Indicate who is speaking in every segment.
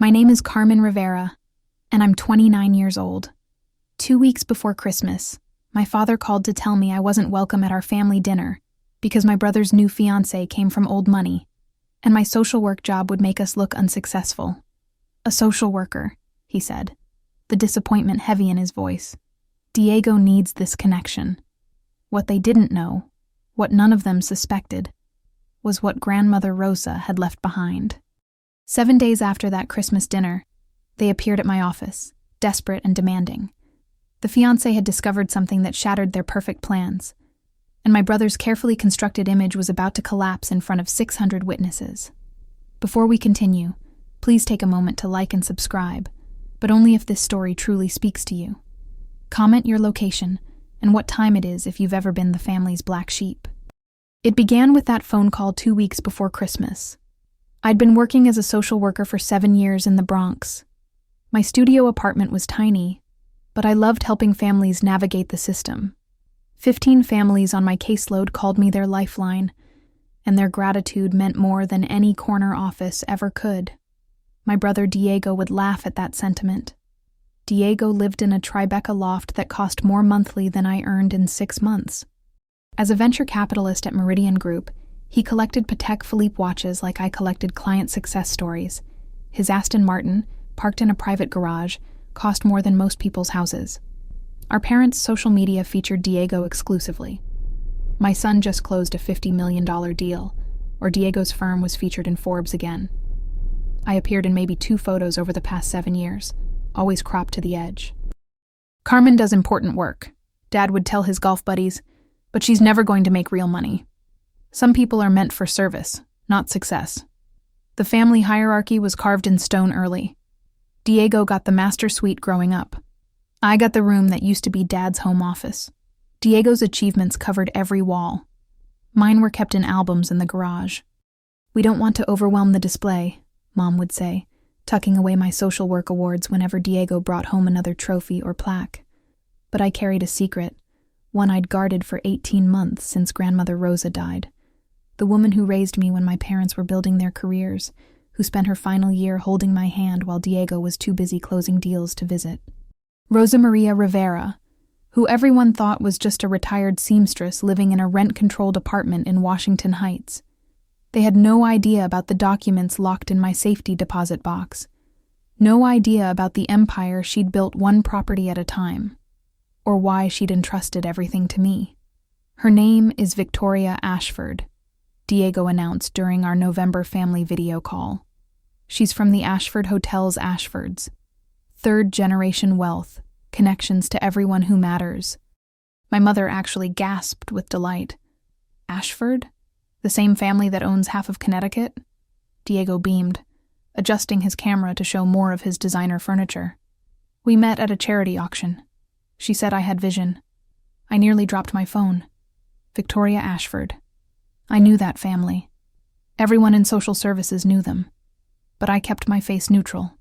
Speaker 1: My name is Carmen Rivera, and I'm 29 years old. 2 weeks before Christmas, my father called to tell me I wasn't welcome at our family dinner because my brother's new fiancé came from old money, and my social work job would make us look unsuccessful. A social worker, he said, the disappointment heavy in his voice. Diego needs this connection. What they didn't know, what none of them suspected, was what Grandmother Rosa had left behind. 7 days after that Christmas dinner, they appeared at my office, desperate and demanding. The fiancé had discovered something that shattered their perfect plans, and my brother's carefully constructed image was about to collapse in front of 600 witnesses. Before we continue, please take a moment to like and subscribe, but only if this story truly speaks to you. Comment your location and what time it is if you've ever been the family's black sheep. It began with that phone call 2 weeks before Christmas. I'd been working as a social worker for 7 years in the Bronx. My studio apartment was tiny, but I loved helping families navigate the system. 15 families on my caseload called me their lifeline, and their gratitude meant more than any corner office ever could. My brother Diego would laugh at that sentiment. Diego lived in a Tribeca loft that cost more monthly than I earned in 6 months. As a venture capitalist at Meridian Group, he collected Patek Philippe watches like I collected client success stories. His Aston Martin, parked in a private garage, cost more than most people's houses. Our parents' social media featured Diego exclusively. My son just closed a $50 million deal, or Diego's firm was featured in Forbes again. I appeared in maybe 2 photos over the past 7 years, always cropped to the edge. Carmen does important work, Dad would tell his golf buddies, but she's never going to make real money. Some people are meant for service, not success. The family hierarchy was carved in stone early. Diego got the master suite growing up. I got the room that used to be Dad's home office. Diego's achievements covered every wall. Mine were kept in albums in the garage. "We don't want to overwhelm the display," Mom would say, tucking away my social work awards whenever Diego brought home another trophy or plaque. But I carried a secret, one I'd guarded for 18 months since Grandmother Rosa died. The woman who raised me when my parents were building their careers, who spent her final year holding my hand while Diego was too busy closing deals to visit. Rosa Maria Rivera, who everyone thought was just a retired seamstress living in a rent-controlled apartment in Washington Heights. They had no idea about the documents locked in my safety deposit box. No idea about the empire she'd built one property at a time, or why she'd entrusted everything to me. "Her name is Victoria Ashford," Diego announced during our November family video call. "She's from the Ashford Hotel's Ashfords. Third-generation wealth, connections to everyone who matters." My mother actually gasped with delight. "Ashford? The same family that owns half of Connecticut?" Diego beamed, adjusting his camera to show more of his designer furniture. "We met at a charity auction. She said I had vision." I nearly dropped my phone. Victoria Ashford. I knew that family. Everyone in social services knew them. But I kept my face neutral.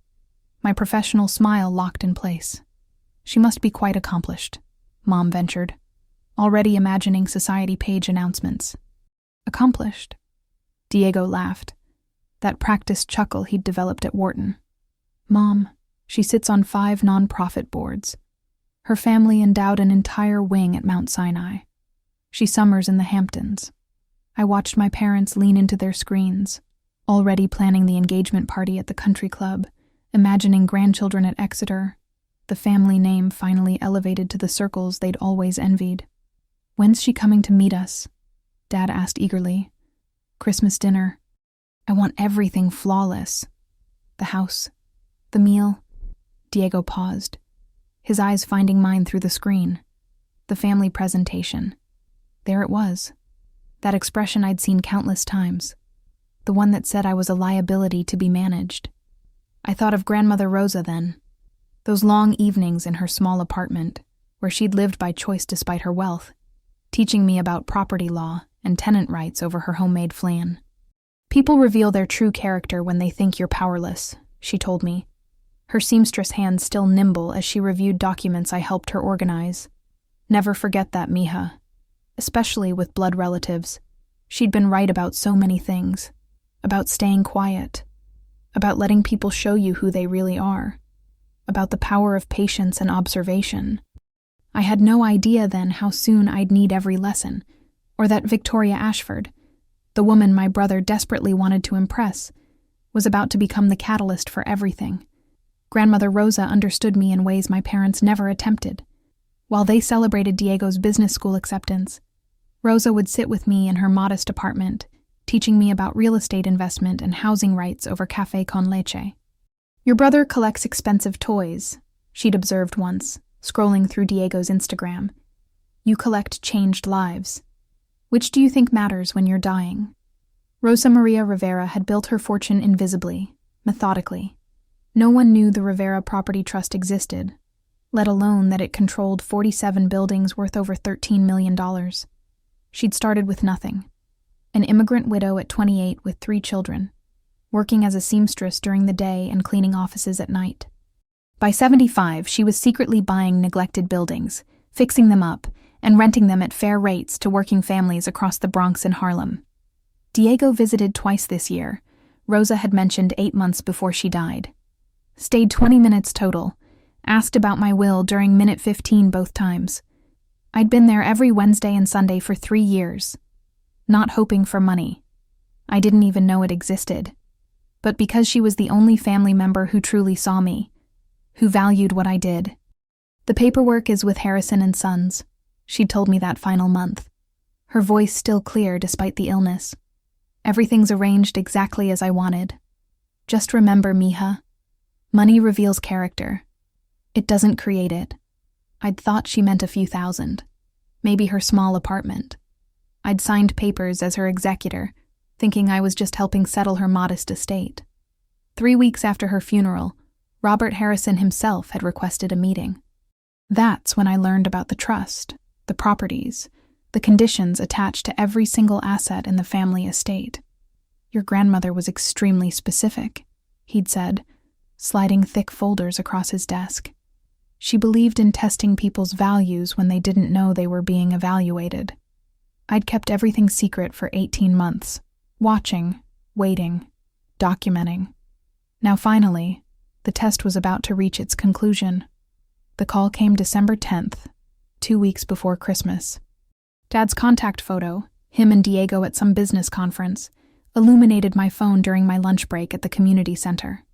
Speaker 1: My professional smile locked in place. "She must be quite accomplished," Mom ventured, already imagining society page announcements. "Accomplished?" Diego laughed, that practiced chuckle he'd developed at Wharton. "Mom, she sits on 5 nonprofit boards. Her family endowed an entire wing at Mount Sinai. She summers in the Hamptons." I watched my parents lean into their screens, already planning the engagement party at the country club, imagining grandchildren at Exeter, the family name finally elevated to the circles they'd always envied. "When's she coming to meet us?" Dad asked eagerly. "Christmas dinner. I want everything flawless. The house, the meal." Diego paused, his eyes finding mine through the screen. The family presentation. There it was. That expression I'd seen countless times. The one that said I was a liability to be managed. I thought of Grandmother Rosa then. Those long evenings in her small apartment, where she'd lived by choice despite her wealth, teaching me about property law and tenant rights over her homemade flan. "People reveal their true character when they think you're powerless," she told me, her seamstress hands still nimble as she reviewed documents I helped her organize. "Never forget that, mija. Especially with blood relatives. She'd been right about so many things. About staying quiet. about letting people show you who they really are, about the power of patience and observation. I had no idea then how soon I'd need every lesson, or that Victoria Ashford, the woman my brother desperately wanted to impress, was about to become the catalyst for everything. Grandmother Rosa understood me in ways my parents never attempted. While they celebrated Diego's business school acceptance, Rosa would sit with me in her modest apartment, teaching me about real estate investment and housing rights over café con leche. "Your brother collects expensive toys," she'd observed once, scrolling through Diego's Instagram. "You collect changed lives. Which do you think matters when you're dying?" Rosa Maria Rivera had built her fortune invisibly, methodically. No one knew the Rivera Property Trust existed, let alone that it controlled 47 buildings worth over $13 million. She'd started with nothing. An immigrant widow at 28 with 3 children, working as a seamstress during the day and cleaning offices at night. By 75, she was secretly buying neglected buildings, fixing them up, and renting them at fair rates to working families across the Bronx and Harlem. Diego visited twice this year. Rosa had mentioned 8 months before she died. Stayed 20 minutes total, asked about my will during minute 15 both times. I'd been there every Wednesday and Sunday for 3 years. Not hoping for money. I didn't even know it existed. But because she was the only family member who truly saw me, who valued what I did. "The paperwork is with Harrison and Sons," she told me that final month, her voice still clear despite the illness. "Everything's arranged exactly as I wanted. Just remember, mija, money reveals character. It doesn't create it." I'd thought she meant a few thousand, maybe her small apartment. I'd signed papers as her executor, thinking I was just helping settle her modest estate. 3 weeks after her funeral, Robert Harrison himself had requested a meeting. That's when I learned about the trust, the properties, the conditions attached to every single asset in the family estate. "Your grandmother was extremely specific," he'd said, sliding thick folders across his desk. "She believed in testing people's values when they didn't know they were being evaluated." I'd kept everything secret for 18 months, watching, waiting, documenting. Now finally, the test was about to reach its conclusion. The call came December 10th, 2 weeks before Christmas. Dad's contact photo, him and Diego at some business conference, illuminated my phone during my lunch break at the community center.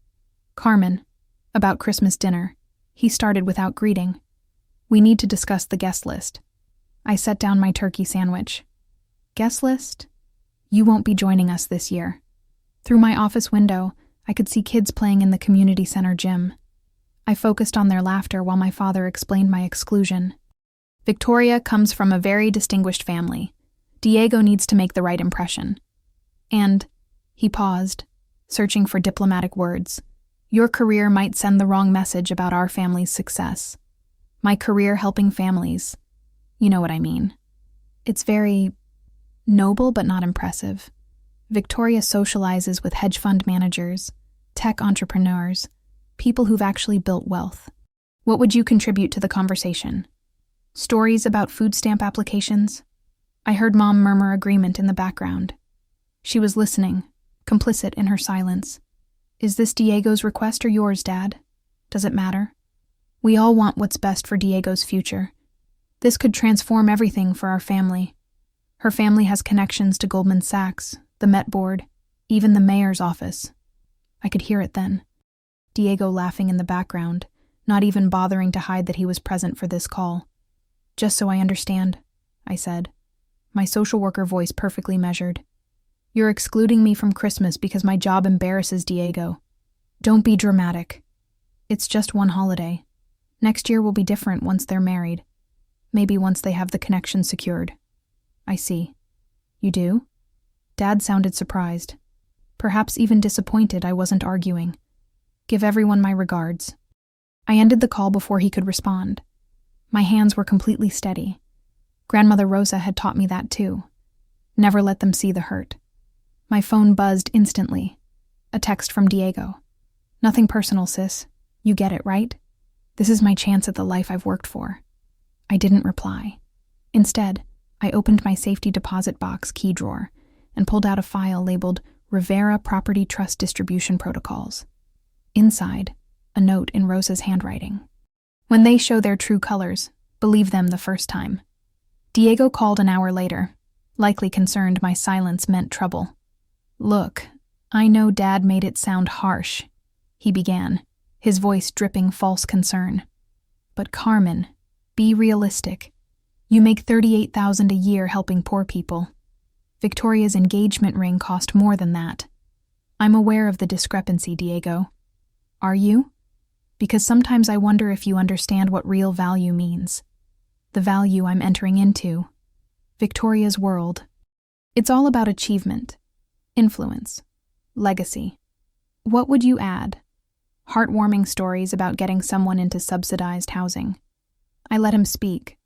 Speaker 1: "Carmen, about Christmas dinner," he started without greeting. "We need to discuss the guest list." I set down my turkey sandwich. "Guest list? You won't be joining us this year." Through my office window, I could see kids playing in the community center gym. I focused on their laughter while my father explained my exclusion. "Victoria comes from a very distinguished family. Diego needs to make the right impression. And," he paused, searching for diplomatic words, "your career might send the wrong message about our family's success. My career helping families. You know what I mean. It's very noble but not impressive. Victoria socializes with hedge fund managers, tech entrepreneurs, people who've actually built wealth. What would you contribute to the conversation? Stories about food stamp applications?" I heard Mom murmur agreement in the background. She was listening, complicit in her silence. "Is this Diego's request or yours, Dad? Does it matter? We all want what's best for Diego's future. This could transform everything for our family. Her family has connections to Goldman Sachs, the Met Board, even the mayor's office." I could hear it then. Diego laughing in the background, not even bothering to hide that he was present for this call. "Just so I understand," I said, my social worker voice perfectly measured. "You're excluding me from Christmas because my job embarrasses Diego. Don't be dramatic. It's just one holiday. Next year will be different once they're married. Maybe once they have the connection secured." "I see. You do?" Dad sounded surprised. Perhaps even disappointed I wasn't arguing. "Give everyone my regards." I ended the call before he could respond. My hands were completely steady. Grandmother Rosa had taught me that too. Never let them see the hurt. My phone buzzed instantly. A text from Diego. "Nothing personal, sis. You get it, right? This is my chance at the life I've worked for." I didn't reply. Instead, I opened my safety deposit box key drawer and pulled out a file labeled Rivera Property Trust Distribution Protocols. Inside, a note in Rosa's handwriting. When they show their true colors, believe them the first time. Diego called an hour later, likely concerned my silence meant trouble. Look, I know Dad made it sound harsh, he began, his voice dripping false concern. But Carmen, be realistic. You make $38,000 a year helping poor people. Victoria's engagement ring cost more than that. I'm aware of the discrepancy, Diego. Are you? Because sometimes I wonder if you understand what real value means. The value I'm entering into. Victoria's world. It's all about achievement, influence, legacy. What would you add? Heartwarming stories about getting someone into subsidized housing. I let him speak.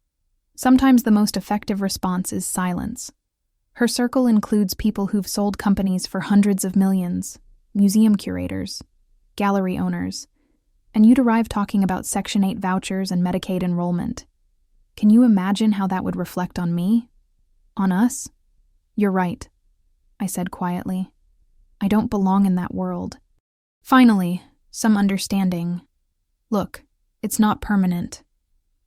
Speaker 1: Sometimes the most effective response is silence. Her circle includes people who've sold companies for hundreds of millions, museum curators, gallery owners, and you'd arrive talking about Section 8 vouchers and Medicaid enrollment. Can you imagine how that would reflect on me? On us? You're right, I said quietly. I don't belong in that world. Finally, some understanding. Look, it's not permanent.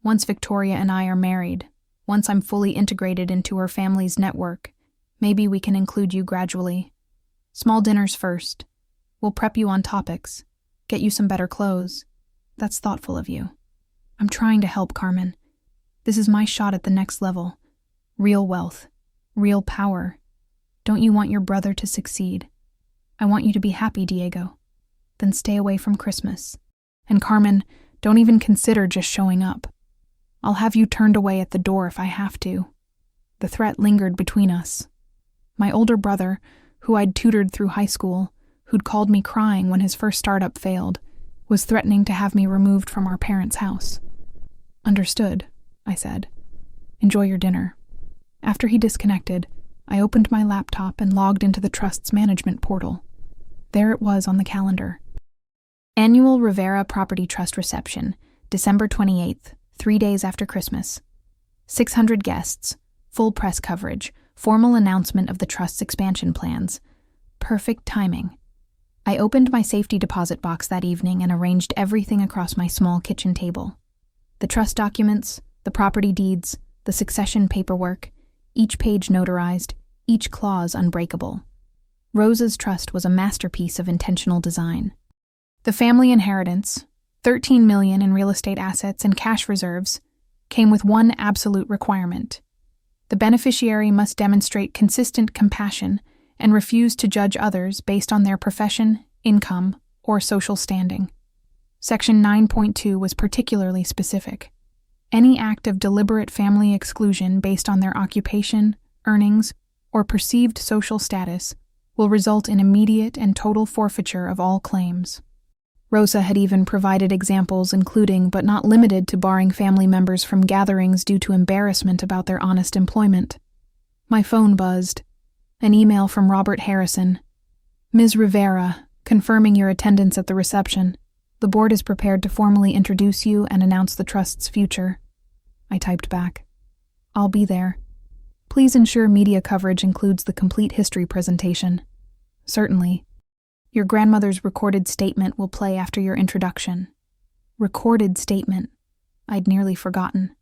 Speaker 1: Once Victoria and I are married, once I'm fully integrated into her family's network, maybe we can include you gradually. Small dinners first. We'll prep you on topics, get you some better clothes. That's thoughtful of you. I'm trying to help, Carmen. This is my shot at the next level. Real wealth. Real power. Don't you want your brother to succeed? I want you to be happy, Diego. Then stay away from Christmas. And Carmen, don't even consider just showing up. I'll have you turned away at the door if I have to. The threat lingered between us. My older brother, who I'd tutored through high school, who'd called me crying when his first startup failed, was threatening to have me removed from our parents' house. Understood, I said. Enjoy your dinner. After he disconnected, I opened my laptop and logged into the Trust's management portal. There it was on the calendar. Annual Rivera Property Trust Reception, December 28th, 3 days after Christmas. 600 guests, full press coverage, formal announcement of the Trust's expansion plans. Perfect timing. I opened my safety deposit box that evening and arranged everything across my small kitchen table. The trust documents, the property deeds, the succession paperwork, each page notarized, each clause unbreakable. Rosa's trust was a masterpiece of intentional design. The family inheritance, $13 million in real estate assets and cash reserves, came with one absolute requirement. The beneficiary must demonstrate consistent compassion and refuse to judge others based on their profession, income, or social standing. Section 9.2 was particularly specific. Any act of deliberate family exclusion based on their occupation, earnings, or perceived social status will result in immediate and total forfeiture of all claims. Rosa had even provided examples including but not limited to barring family members from gatherings due to embarrassment about their honest employment. My phone buzzed. An email from Robert Harrison. Ms. Rivera, confirming your attendance at the reception. The board is prepared to formally introduce you and announce the Trust's future. I typed back. I'll be there. Please ensure media coverage includes the complete history presentation. Certainly. Your grandmother's recorded statement will play after your introduction. Recorded statement. I'd nearly forgotten.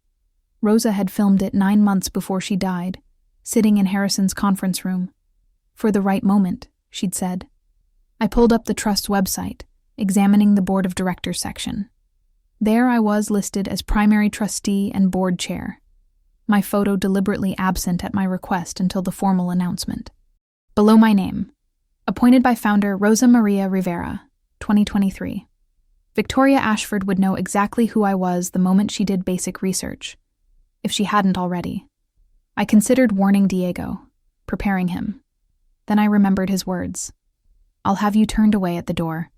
Speaker 1: Rosa had filmed it 9 months before she died, sitting in Harrison's conference room. For the right moment, she'd said. I pulled up the Trust's website, examining the Board of Directors section. There I was listed as primary trustee and board chair. My photo deliberately absent at my request until the formal announcement. Below my name. Appointed by founder Rosa Maria Rivera, 2023. Victoria Ashford would know exactly who I was the moment she did basic research, if she hadn't already. I considered warning Diego, preparing him. Then I remembered his words. I'll have you turned away at the door.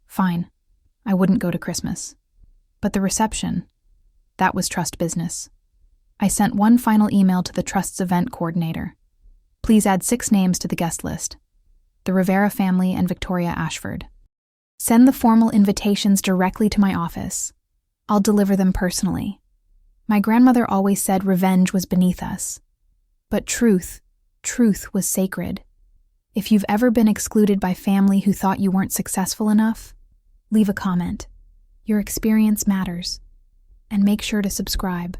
Speaker 1: Fine. I wouldn't go to Christmas. But the reception, that was Trust business. I sent one final email to the Trust's event coordinator. Please add 6 names to the guest list. The Rivera family and Victoria Ashford. Send the formal invitations directly to my office. I'll deliver them personally. My grandmother always said revenge was beneath us. But truth was sacred. If you've ever been excluded by family who thought you weren't successful enough, leave a comment. Your experience matters. And make sure to subscribe.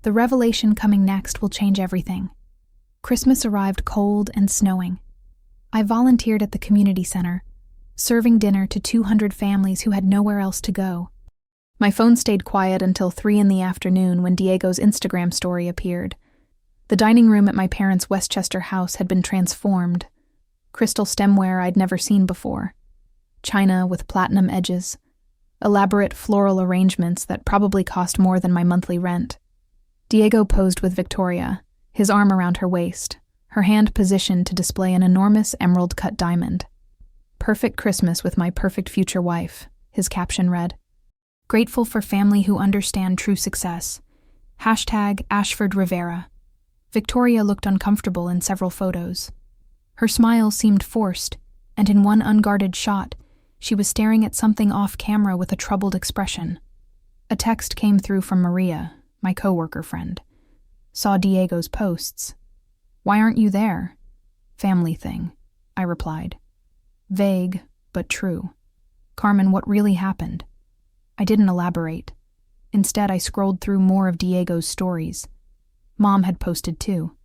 Speaker 1: The revelation coming next will change everything. Christmas arrived cold and snowing. I volunteered at the community center, serving dinner to 200 families who had nowhere else to go. My phone stayed quiet until 3 in the afternoon when Diego's Instagram story appeared. The dining room at my parents' Westchester house had been transformed. Crystal stemware I'd never seen before. China with platinum edges. Elaborate floral arrangements that probably cost more than my monthly rent. Diego posed with Victoria, his arm around her waist, her hand positioned to display an enormous emerald-cut diamond. "Perfect Christmas with my perfect future wife," his caption read. "Grateful for family who understand true success. #Ashford Rivera." Victoria looked uncomfortable in several photos. Her smile seemed forced, and in one unguarded shot, she was staring at something off-camera with a troubled expression. A text came through from Maria, my coworker friend. "Saw Diego's posts. Why aren't you there?" "Family thing," I replied. Vague, but true. "Carmen, what really happened?" I didn't elaborate. Instead, I scrolled through more of Diego's stories. Mom had posted too.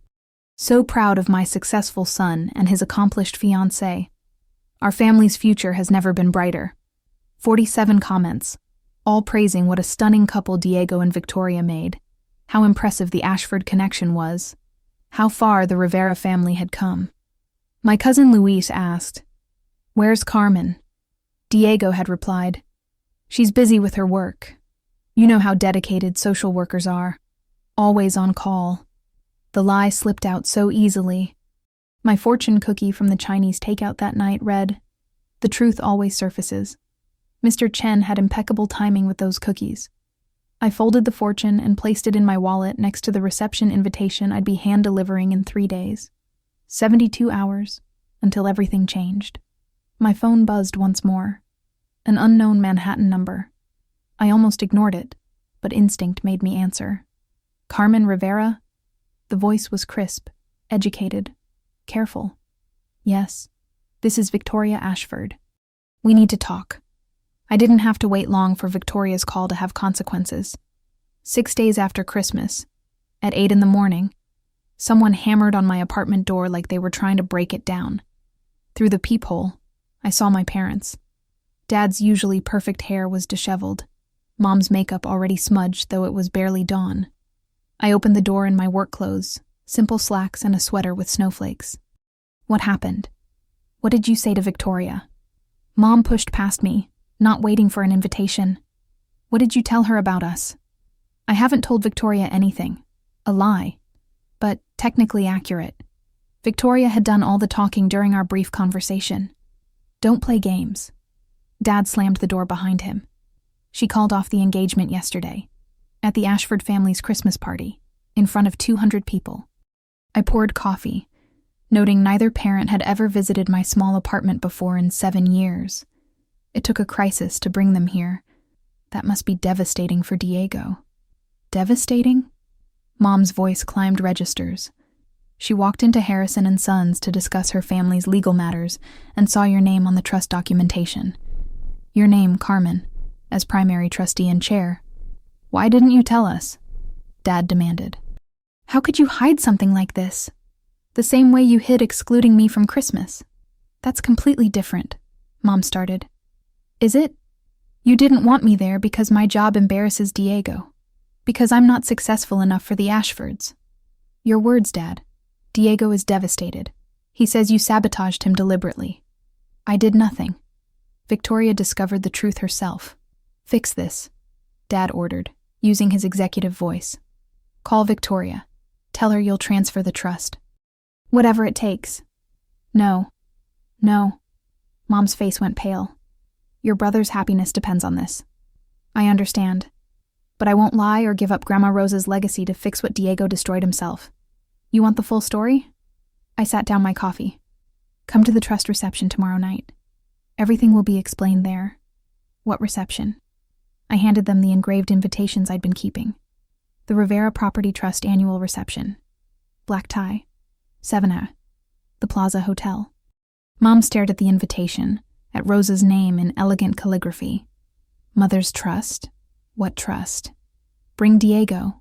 Speaker 1: "So proud of my successful son and his accomplished fiancée. Our family's future has never been brighter." 47 comments, all praising what a stunning couple Diego and Victoria made, how impressive the Ashford connection was, how far the Rivera family had come. My cousin Luis asked, "Where's Carmen?" Diego had replied, "She's busy with her work. You know how dedicated social workers are. Always on call." The lie slipped out so easily. My fortune cookie from the Chinese takeout that night read, "The truth always surfaces." Mr. Chen had impeccable timing with those cookies. I folded the fortune and placed it in my wallet next to the reception invitation I'd be hand-delivering in 3 days. 72 hours, until everything changed. My phone buzzed once more. An unknown Manhattan number. I almost ignored it, but instinct made me answer. "Carmen Rivera?" The voice was crisp, educated, careful. "Yes, this is Victoria Ashford. We need to talk." I didn't have to wait long for Victoria's call to have consequences. 6 days after Christmas, at 8 in the morning, someone hammered on my apartment door like they were trying to break it down. Through the peephole, I saw my parents. Dad's usually perfect hair was disheveled. Mom's makeup already smudged, though it was barely dawn. I opened the door in my work clothes, simple slacks and a sweater with snowflakes. "What happened? What did you say to Victoria?" Mom pushed past me, not waiting for an invitation. "What did you tell her about us?" "I haven't told Victoria anything. A lie. But technically accurate. Victoria had done all the talking during our brief conversation. Don't play games." Dad slammed the door behind him. "She called off the engagement yesterday, at the Ashford family's Christmas party, in front of 200 people. I poured coffee, noting neither parent had ever visited my small apartment before in 7 years. It took a crisis to bring them here. That must be devastating for Diego. Devastating? Mom's voice climbed registers. She walked into Harrison & Sons to discuss her family's legal matters and saw your name on the trust documentation. Your name, Carmen, as primary trustee and chair. Why didn't you tell us? Dad demanded. How could you hide something like this? The same way you hid excluding me from Christmas. That's completely different, Mom started. Is it? You didn't want me there because my job embarrasses Diego. Because I'm not successful enough for the Ashfords. Your words, Dad. Diego is devastated. He says you sabotaged him deliberately. I did nothing. Victoria discovered the truth herself. Fix this, Dad ordered, using his executive voice. Call Victoria. Tell her you'll transfer the trust. Whatever it takes. No. Mom's face went pale. Your brother's happiness depends on this. I understand. But I won't lie or give up Grandma Rosa's legacy to fix what Diego destroyed himself. You want the full story? I sat down my coffee. Come to the trust reception tomorrow night. Everything will be explained there. What reception? I handed them the engraved invitations I'd been keeping. The Rivera Property Trust annual reception. Black tie. 7A. The Plaza Hotel. Mom stared at the invitation, at Rosa's name in elegant calligraphy. Mother's trust? What trust? Bring Diego.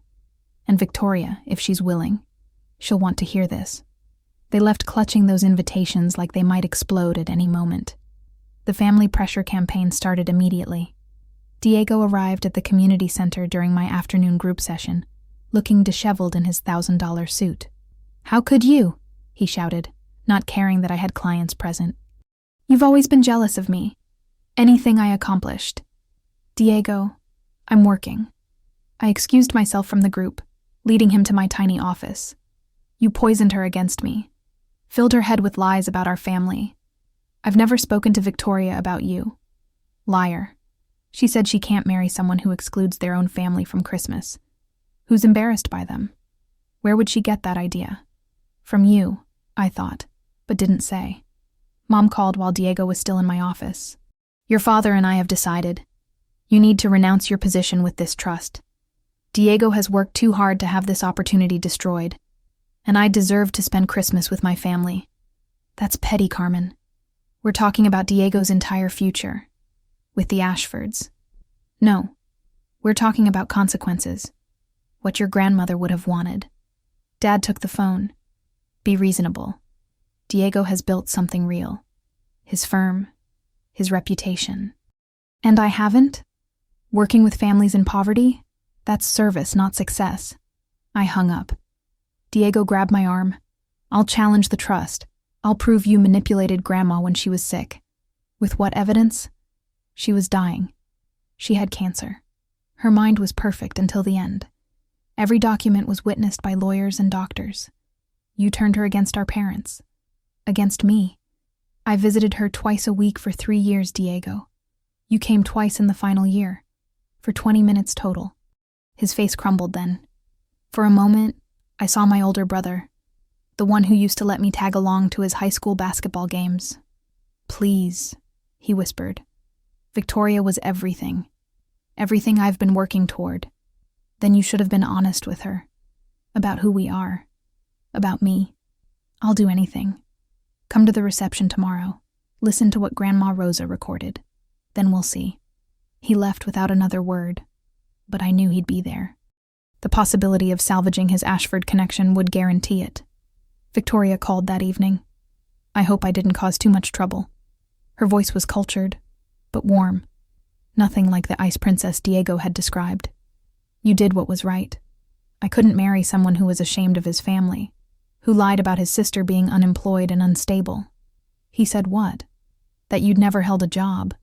Speaker 1: And Victoria, if she's willing. She'll want to hear this. They left clutching those invitations like they might explode at any moment. The family pressure campaign started immediately. Diego arrived at the community center during my afternoon group session, looking disheveled in his $1,000 suit. "How could you?" he shouted, not caring that I had clients present. "You've always been jealous of me. Anything I accomplished." "Diego, I'm working." I excused myself from the group, leading him to my tiny office. "You poisoned her against me. Filled her head with lies about our family. I've never spoken to Victoria about you. Liar. She said she can't marry someone who excludes their own family from Christmas. Who's embarrassed by them? Where would she get that idea? From you, I thought, but didn't say. Mom called while Diego was still in my office. "Your father and I have decided. You need to renounce your position with this trust. Diego has worked too hard to have this opportunity destroyed, and I deserve to spend Christmas with my family." "That's petty, Carmen. We're talking about Diego's entire future. With the Ashfords. No, we're talking about consequences. What your grandmother would have wanted." Dad took the phone. "Be reasonable. Diego has built something real. His firm, his reputation. And I haven't? Working with families in poverty? That's service, not success." I hung up. Diego grabbed my arm. "I'll challenge the trust. I'll prove you manipulated Grandma when she was sick." "With what evidence?" "She was dying. She had cancer. Her mind was perfect until the end. Every document was witnessed by lawyers and doctors. You turned her against our parents. Against me. I visited her twice a week for 3 years, Diego. You came twice in the final year. For 20 minutes total." His face crumbled then. For a moment, I saw my older brother, the one who used to let me tag along to his high school basketball games. "Please," he whispered. "Victoria was everything. Everything I've been working toward. Then you should have been honest with her. About who we are. About me. I'll do anything. Come to the reception tomorrow. Listen to what Grandma Rosa recorded. Then we'll see." He left without another word, but I knew he'd be there. The possibility of salvaging his Ashford connection would guarantee it. Victoria called that evening. I hope I didn't cause too much trouble. Her voice was cultured, but warm. Nothing like the ice princess Diego had described. "You did what was right. I couldn't marry someone who was ashamed of his family, who lied about his sister being unemployed and unstable." He said what? That you'd never held a job.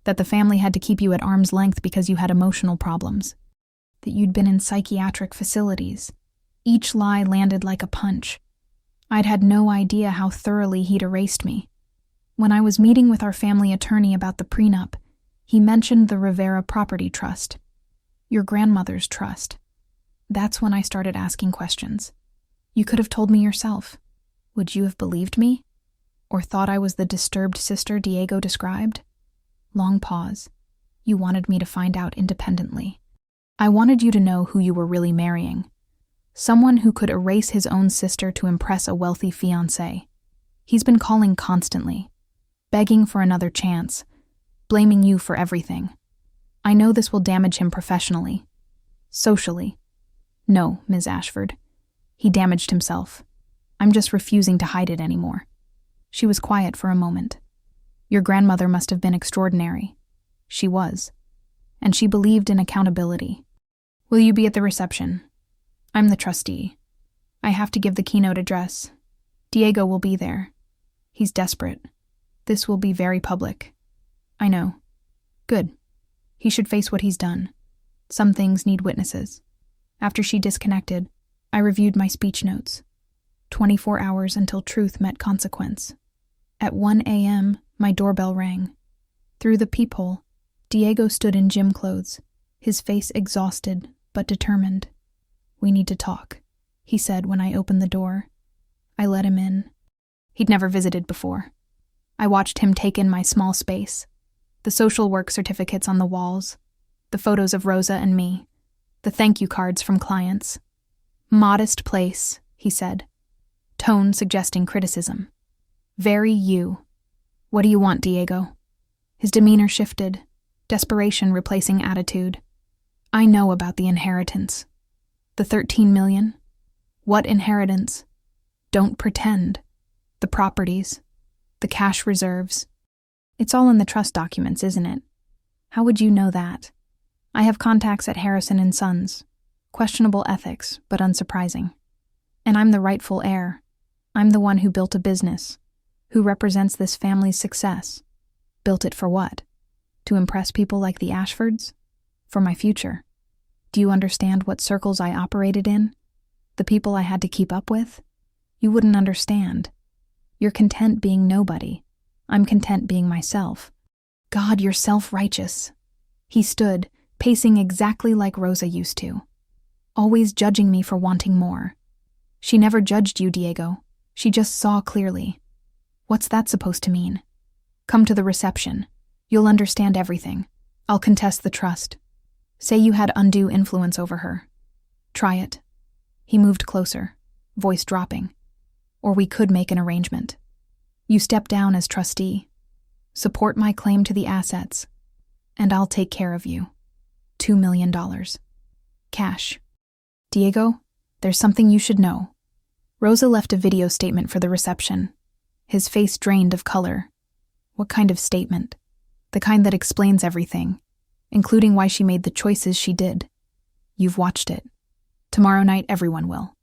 Speaker 1: That the family had to keep you at arm's length because you had emotional problems. That you'd been in psychiatric facilities. Each lie landed like a punch. I'd had no idea how thoroughly he'd erased me. When I was meeting with our family attorney about the prenup, he mentioned the Rivera Property Trust. Your grandmother's trust. That's when I started asking questions. You could have told me yourself. Would you have believed me? Or thought I was the disturbed sister Diego described? Long pause. You wanted me to find out independently. I wanted you to know who you were really marrying. Someone who could erase his own sister to impress a wealthy fiancé. He's been calling constantly, begging for another chance, blaming you for everything. I know this will damage him professionally. Socially. No, Ms. Ashford. He damaged himself. I'm just refusing to hide it anymore. She was quiet for a moment. Your grandmother must have been extraordinary. She was. And she believed in accountability. Will you be at the reception? I'm the trustee. I have to give the keynote address. Diego will be there. He's desperate. This will be very public. I know. Good. He should face what he's done. Some things need witnesses. After she disconnected, I reviewed my speech notes. 24 hours until truth met consequence. At 1 a.m., my doorbell rang. Through the peephole, Diego stood in gym clothes, his face exhausted but determined. "We need to talk," he said when I opened the door. I let him in. He'd never visited before. I watched him take in my small space, the social work certificates on the walls, the photos of Rosa and me, the thank you cards from clients. "Modest place," he said, tone suggesting criticism. "Very you." What do you want, Diego? His demeanor shifted, desperation replacing attitude. I know about the inheritance. The 13 million? What inheritance? Don't pretend. The properties. The cash reserves. It's all in the trust documents, isn't it? How would you know that? I have contacts at Harrison and Sons. Questionable ethics, but unsurprising. And I'm the rightful heir. I'm the one who built a business, who represents this family's success. Built it for what? To impress people like the Ashfords? For my future. Do you understand what circles I operated in? The people I had to keep up with? You wouldn't understand. You're content being nobody. I'm content being myself. God, you're self-righteous. He stood, pacing exactly like Rosa used to. Always judging me for wanting more. She never judged you, Diego. She just saw clearly. What's that supposed to mean? Come to the reception. You'll understand everything. I'll contest the trust. Say you had undue influence over her. Try it. He moved closer, voice dropping. Or we could make an arrangement. You step down as trustee. Support my claim to the assets. And I'll take care of you. $2 million. Cash. Diego, there's something you should know. Rosa left a video statement for the reception. His face drained of color. What kind of statement? The kind that explains everything, including why she made the choices she did. You've watched it. Tomorrow night everyone will.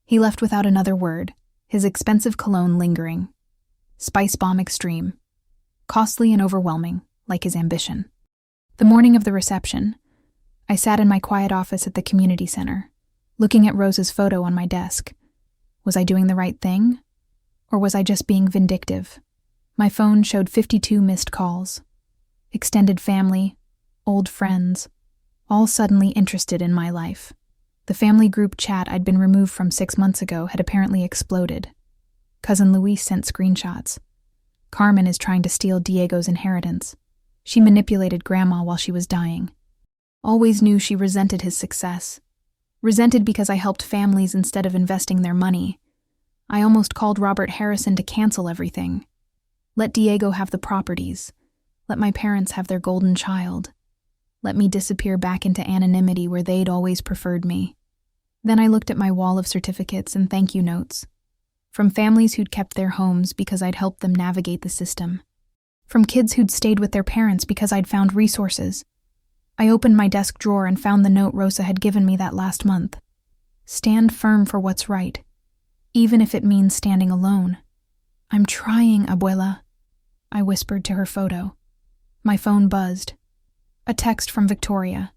Speaker 1: He left without another word, his expensive cologne lingering. Spice bomb extreme. Costly and overwhelming, like his ambition. The morning of the reception, I sat in my quiet office at the community center, looking at Rosa's photo on my desk. Was I doing the right thing? Or was I just being vindictive? My phone showed 52 missed calls. Extended family, old friends, all suddenly interested in my life. The family group chat I'd been removed from 6 months ago had apparently exploded. Cousin Luis sent screenshots. Carmen is trying to steal Diego's inheritance. She manipulated Grandma while she was dying. Always knew she resented his success. Resented because I helped families instead of investing their money. I almost called Robert Harrison to cancel everything. Let Diego have the properties. Let my parents have their golden child. Let me disappear back into anonymity where they'd always preferred me. Then I looked at my wall of certificates and thank you notes. From families who'd kept their homes because I'd helped them navigate the system. From kids who'd stayed with their parents because I'd found resources. I opened my desk drawer and found the note Rosa had given me that last month. Stand firm for what's right, even if it means standing alone. I'm trying, Abuela, I whispered to her photo. My phone buzzed. A text from Victoria.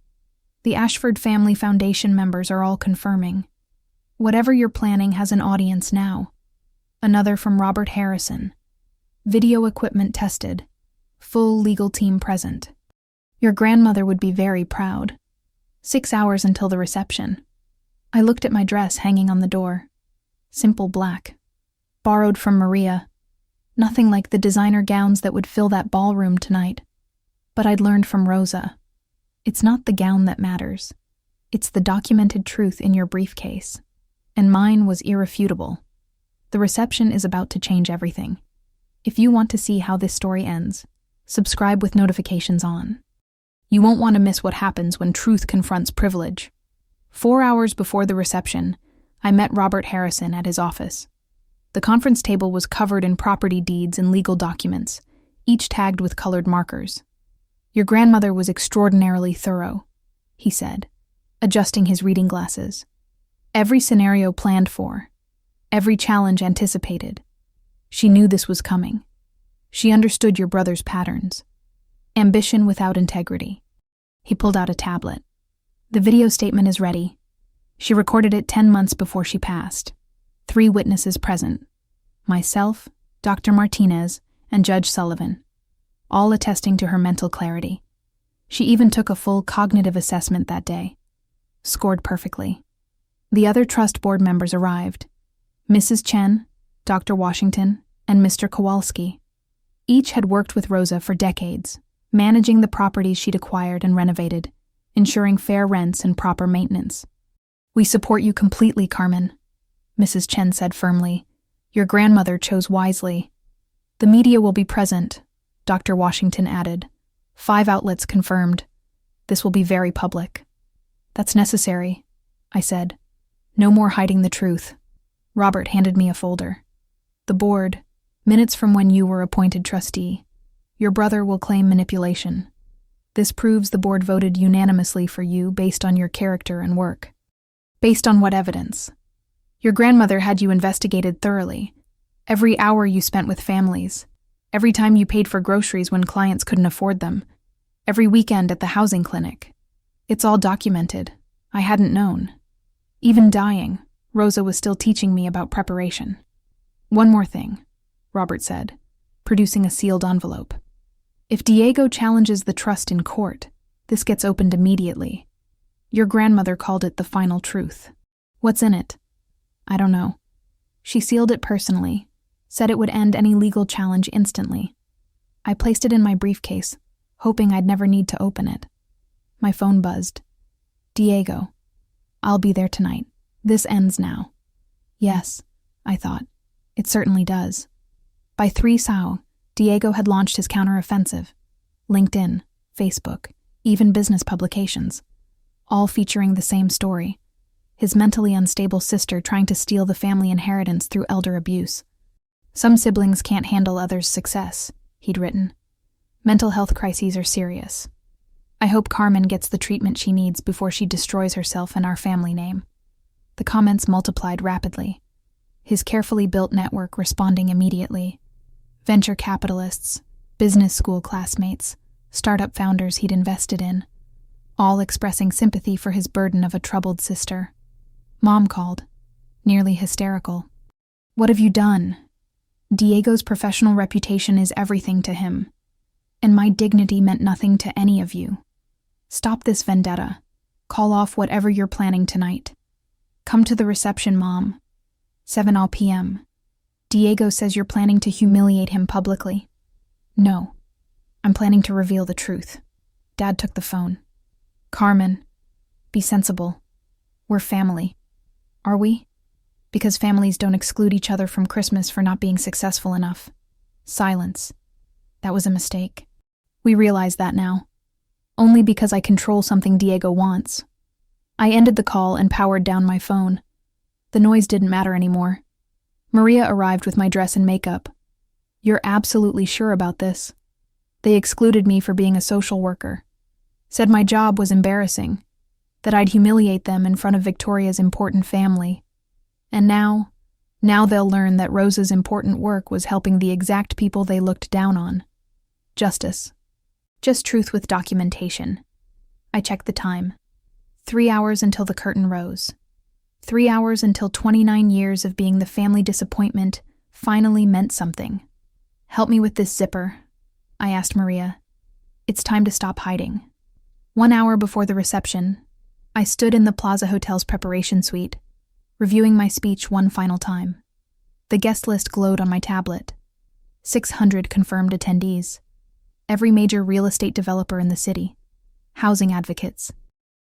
Speaker 1: The Ashford Family Foundation members are all confirming. Whatever you're planning has an audience now. Another from Robert Harrison. Video equipment tested. Full legal team present. Your grandmother would be very proud. 6 hours until the reception. I looked at my dress hanging on the door. Simple black. Borrowed from Maria. Nothing like the designer gowns that would fill that ballroom tonight. But I'd learned from Rosa. It's not the gown that matters. It's the documented truth in your briefcase. And mine was irrefutable. The reception is about to change everything. If you want to see how this story ends, subscribe with notifications on. You won't want to miss what happens when truth confronts privilege. 4 hours before the reception, I met Robert Harrison at his office. The conference table was covered in property deeds and legal documents, each tagged with colored markers. Your grandmother was extraordinarily thorough, he said, adjusting his reading glasses. Every scenario planned for, every challenge anticipated. She knew this was coming. She understood your brother's patterns. Ambition without integrity. He pulled out a tablet. The video statement is ready. She recorded it 10 months before she passed. 3 witnesses present. Myself, Dr. Martinez, and Judge Sullivan. All attesting to her mental clarity. She even took a full cognitive assessment that day. Scored perfectly. The other trust board members arrived. Mrs. Chen, Dr. Washington, and Mr. Kowalski. Each had worked with Rosa for decades, managing the properties she'd acquired and renovated, ensuring fair rents and proper maintenance. We support you completely, Carmen, Mrs. Chen said firmly. Your grandmother chose wisely. The media will be present, Dr. Washington added. 5 outlets confirmed. This will be very public. That's necessary, I said. No more hiding the truth. Robert handed me a folder. The board, minutes from when you were appointed trustee. Your brother will claim manipulation. This proves the board voted unanimously for you based on your character and work. Based on what evidence? Your grandmother had you investigated thoroughly. Every hour you spent with families. Every time you paid for groceries when clients couldn't afford them. Every weekend at the housing clinic. It's all documented. I hadn't known. Even dying, Rosa was still teaching me about preparation. One more thing, Robert said, producing a sealed envelope. If Diego challenges the trust in court, this gets opened immediately. Your grandmother called it the final truth. What's in it? I don't know. She sealed it personally, said it would end any legal challenge instantly. I placed it in my briefcase, hoping I'd never need to open it. My phone buzzed. Diego. I'll be there tonight. This ends now. Yes, I thought. It certainly does. By 3 Sao, Diego had launched his counteroffensive. LinkedIn, Facebook, even business publications. All featuring the same story. His mentally unstable sister trying to steal the family inheritance through elder abuse. Some siblings can't handle others' success, he'd written. Mental health crises are serious. I hope Carmen gets the treatment she needs before she destroys herself and our family name. The comments multiplied rapidly. His carefully built network responding immediately. Venture capitalists, business school classmates, startup founders he'd invested in, all expressing sympathy for his burden of a troubled sister. Mom called, nearly hysterical. What have you done? Diego's professional reputation is everything to him, and my dignity meant nothing to any of you. Stop this vendetta. Call off whatever you're planning tonight. Come to the reception, Mom. 7 p.m. Diego says you're planning to humiliate him publicly. No, I'm planning to reveal the truth. Dad took the phone. Carmen, be sensible. We're family. Are we? Because families don't exclude each other from Christmas for not being successful enough. Silence. That was a mistake. We realize that now. Only because I control something Diego wants. I ended the call and powered down my phone. The noise didn't matter anymore. Maria arrived with my dress and makeup. You're absolutely sure about this? They excluded me for being a social worker. Said my job was embarrassing. That I'd humiliate them in front of Victoria's important family. And now they'll learn that Rosa's important work was helping the exact people they looked down on. Justice. Just truth with documentation. I checked the time. 3 hours until the curtain rose. 3 hours until 29 years of being the family disappointment finally meant something. Help me with this zipper, I asked Maria. It's time to stop hiding. 1 hour before the reception, I stood in the Plaza Hotel's preparation suite, reviewing my speech one final time. The guest list glowed on my tablet. 600 confirmed attendees. Every major real estate developer in the city. Housing advocates.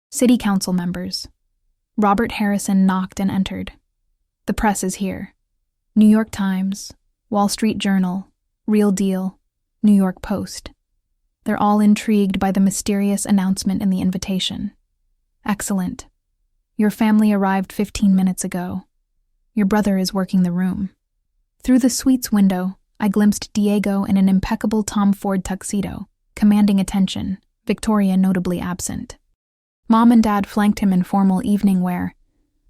Speaker 1: City council members. Robert Harrison knocked and entered. The press is here. New York Times, Wall Street Journal, Real Deal, New York Post. They're all intrigued by the mysterious announcement in the invitation. Excellent. Your family arrived 15 minutes ago. Your brother is working the room. Through the suite's window, I glimpsed Diego in an impeccable Tom Ford tuxedo, commanding attention, Victoria notably absent. Mom and Dad flanked him in formal evening wear,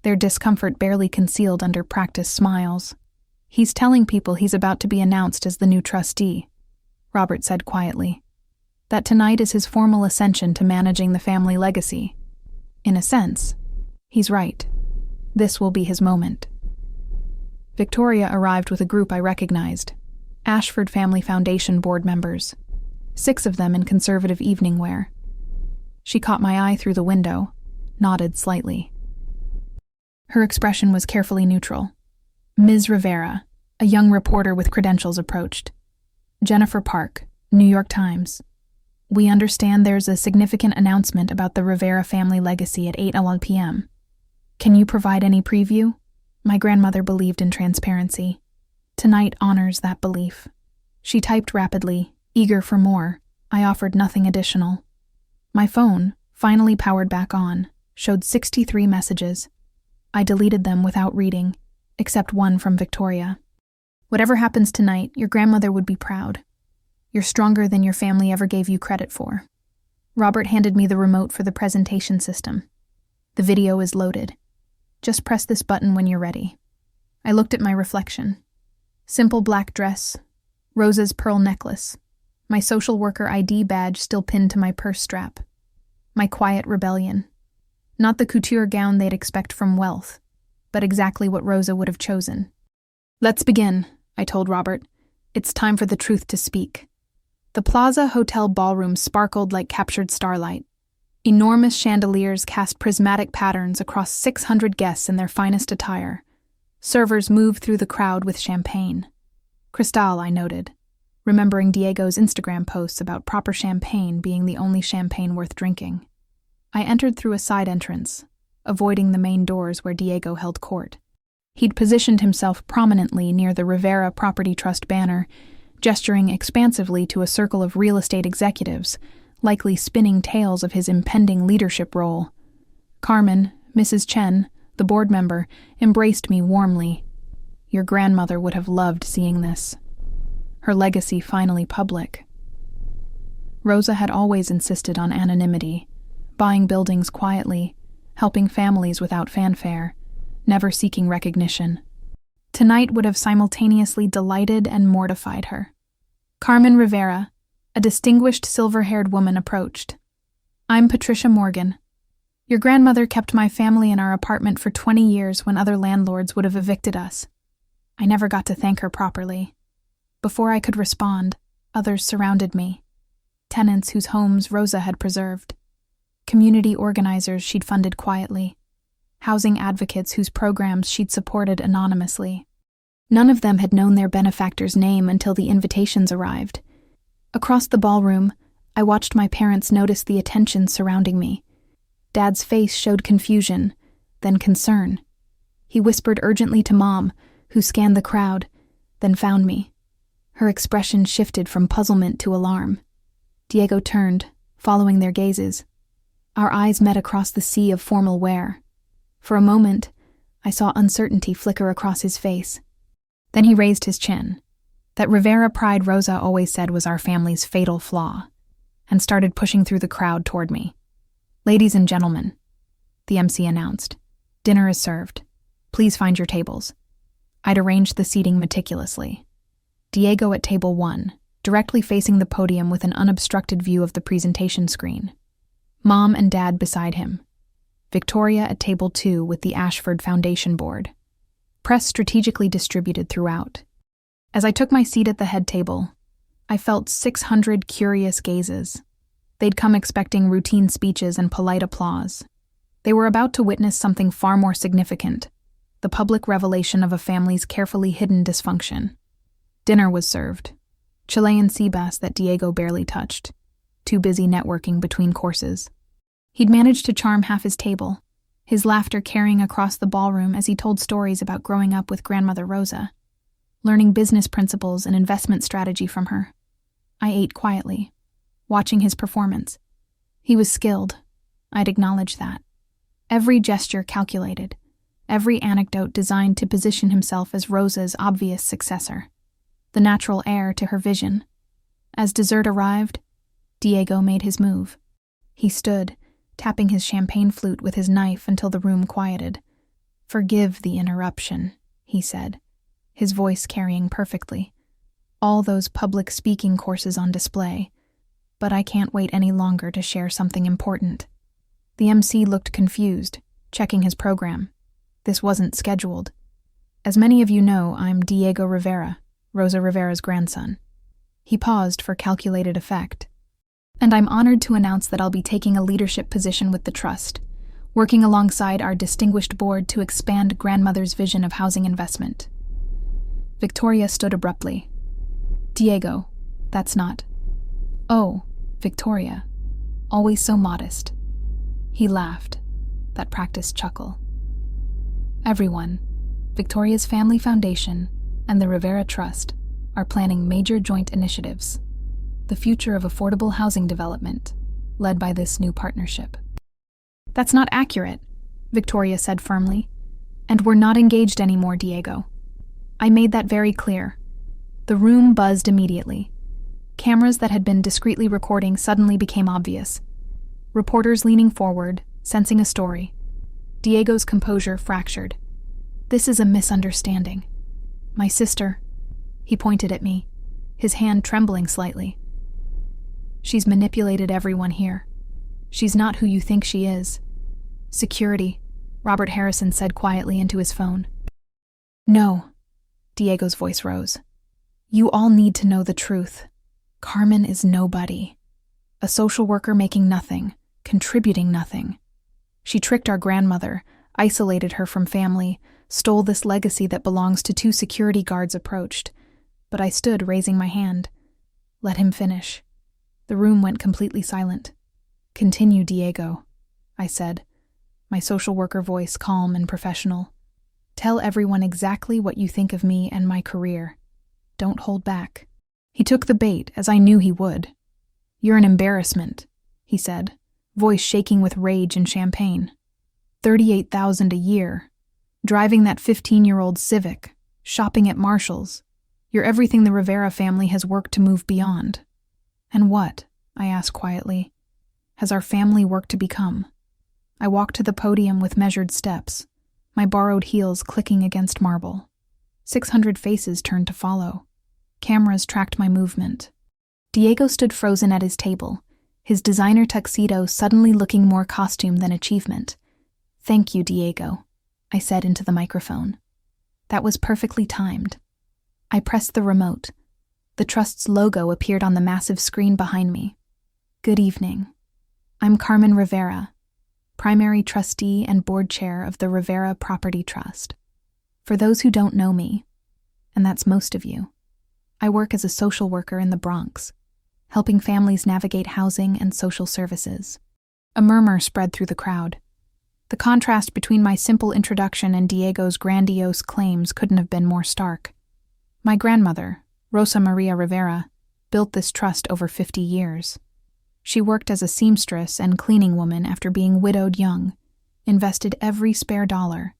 Speaker 1: their discomfort barely concealed under practiced smiles. He's telling people he's about to be announced as the new trustee, Robert said quietly. That tonight is his formal ascension to managing the family legacy. In a sense, he's right. This will be his moment. Victoria arrived with a group I recognized. Ashford Family Foundation board members. 6 of them in conservative evening wear. She caught my eye through the window, nodded slightly. Her expression was carefully neutral. Ms. Rivera, a young reporter with credentials, approached. Jennifer Park, New York Times. We understand there's a significant announcement about the Rivera family legacy at 8 p.m. Can you provide any preview? My grandmother believed in transparency. Tonight honors that belief. She typed rapidly, eager for more. I offered nothing additional. My phone, finally powered back on, showed 63 messages. I deleted them without reading, except one from Victoria. Whatever happens tonight, your grandmother would be proud. You're stronger than your family ever gave you credit for. Robert handed me the remote for the presentation system. The video is loaded. Just press this button when you're ready. I looked at my reflection. Simple black dress, Rosa's pearl necklace, my social worker ID badge still pinned to my purse strap. My quiet rebellion. Not the couture gown they'd expect from wealth, but exactly what Rosa would have chosen. Let's begin, I told Robert. It's time for the truth to speak. The Plaza Hotel ballroom sparkled like captured starlight. Enormous chandeliers cast prismatic patterns across 600 guests in their finest attire. Servers moved through the crowd with champagne. Cristal, I noted, remembering Diego's Instagram posts about proper champagne being the only champagne worth drinking. I entered through a side entrance, avoiding the main doors where Diego held court. He'd positioned himself prominently near the Rivera Property Trust banner, gesturing expansively to a circle of real estate executives, likely spinning tales of his impending leadership role. Carmen, Mrs. Chen, the board member, embraced me warmly. Your grandmother would have loved seeing this. Her legacy finally public. Rosa had always insisted on anonymity, buying buildings quietly, helping families without fanfare, never seeking recognition. Tonight would have simultaneously delighted and mortified her. Carmen Rivera, a distinguished silver-haired woman, approached. I'm Patricia Morgan. Your grandmother kept my family in our apartment for 20 years when other landlords would have evicted us. I never got to thank her properly. Before I could respond, others surrounded me. Tenants whose homes Rosa had preserved. Community organizers she'd funded quietly. Housing advocates whose programs she'd supported anonymously. None of them had known their benefactor's name until the invitations arrived. Across the ballroom, I watched my parents notice the attention surrounding me. Dad's face showed confusion, then concern. He whispered urgently to Mom, who scanned the crowd, then found me. Her expression shifted from puzzlement to alarm. Diego turned, following their gazes. Our eyes met across the sea of formal wear. For a moment, I saw uncertainty flicker across his face. Then he raised his chin. That Rivera pride Rosa always said was our family's fatal flaw, and started pushing through the crowd toward me. Ladies and gentlemen, the MC announced, dinner is served. Please find your tables. I'd arranged the seating meticulously. Diego at table 1, directly facing the podium with an unobstructed view of the presentation screen. Mom and Dad beside him. Victoria at table 2 with the Ashford Foundation board. Press strategically distributed throughout. As I took my seat at the head table, I felt 600 curious gazes. They'd come expecting routine speeches and polite applause. They were about to witness something far more significant, the public revelation of a family's carefully hidden dysfunction. Dinner was served. Chilean sea bass that Diego barely touched, too busy networking between courses. He'd managed to charm half his table, his laughter carrying across the ballroom as he told stories about growing up with grandmother Rosa, learning business principles and investment strategy from her. I ate quietly, watching his performance. He was skilled. I'd acknowledge that. Every gesture calculated, every anecdote designed to position himself as Rosa's obvious successor, the natural heir to her vision. As dessert arrived, Diego made his move. He stood, tapping his champagne flute with his knife until the room quieted. "Forgive the interruption," he said, his voice carrying perfectly. "All those public speaking courses on display, but I can't wait any longer to share something important." The MC looked confused, checking his program. This wasn't scheduled. As many of you know, I'm Diego Rivera, Rosa Rivera's grandson. He paused for calculated effect. And I'm honored to announce that I'll be taking a leadership position with the trust, working alongside our distinguished board to expand grandmother's vision of housing investment. Victoria stood abruptly. "Diego, that's not." "Oh, Victoria, always so modest." He laughed, that practiced chuckle. "Everyone, Victoria's Family Foundation, and the Rivera Trust, are planning major joint initiatives, the future of affordable housing development, led by this new partnership. That's not accurate, Victoria said firmly. And we're not engaged anymore, Diego. I made that very clear. The room buzzed immediately. Cameras that had been discreetly recording suddenly became obvious. Reporters leaning forward, sensing a story. Diego's composure fractured. This is a misunderstanding. My sister, he pointed at me, his hand trembling slightly. She's manipulated everyone here. She's not who you think she is. Security, Robert Harrison said quietly into his phone. No, Diego's voice rose. You all need to know the truth. Carmen is nobody. A social worker making nothing, contributing nothing. She tricked our grandmother, isolated her from family, stole this legacy that belongs to 2 security guards approached. But I stood, raising my hand. Let him finish. The room went completely silent. Continue, Diego, I said, my social worker voice calm and professional. Tell everyone exactly what you think of me and my career. Don't hold back. He took the bait, as I knew he would. You're an embarrassment, he said, voice shaking with rage and champagne. $38,000 a year. Driving that 15-year-old Civic. Shopping at Marshall's. You're everything the Rivera family has worked to move beyond. And what, I asked quietly, has our family worked to become? I walked to the podium with measured steps, my borrowed heels clicking against marble. 600 faces turned to follow. Cameras tracked my movement. Diego stood frozen at his table, his designer tuxedo suddenly looking more costume than achievement. Thank you, Diego, I said into the microphone. That was perfectly timed. I pressed the remote. The Trust's logo appeared on the massive screen behind me. Good evening. I'm Carmen Rivera, primary trustee and board chair of the Rivera Property Trust. For those who don't know me, and that's most of you, I work as a social worker in the Bronx, helping families navigate housing and social services. A murmur spread through the crowd. The contrast between my simple introduction and Diego's grandiose claims couldn't have been more stark. My grandmother, Rosa Maria Rivera, built this trust over 50 years. She worked as a seamstress and cleaning woman after being widowed young, invested every spare dollar,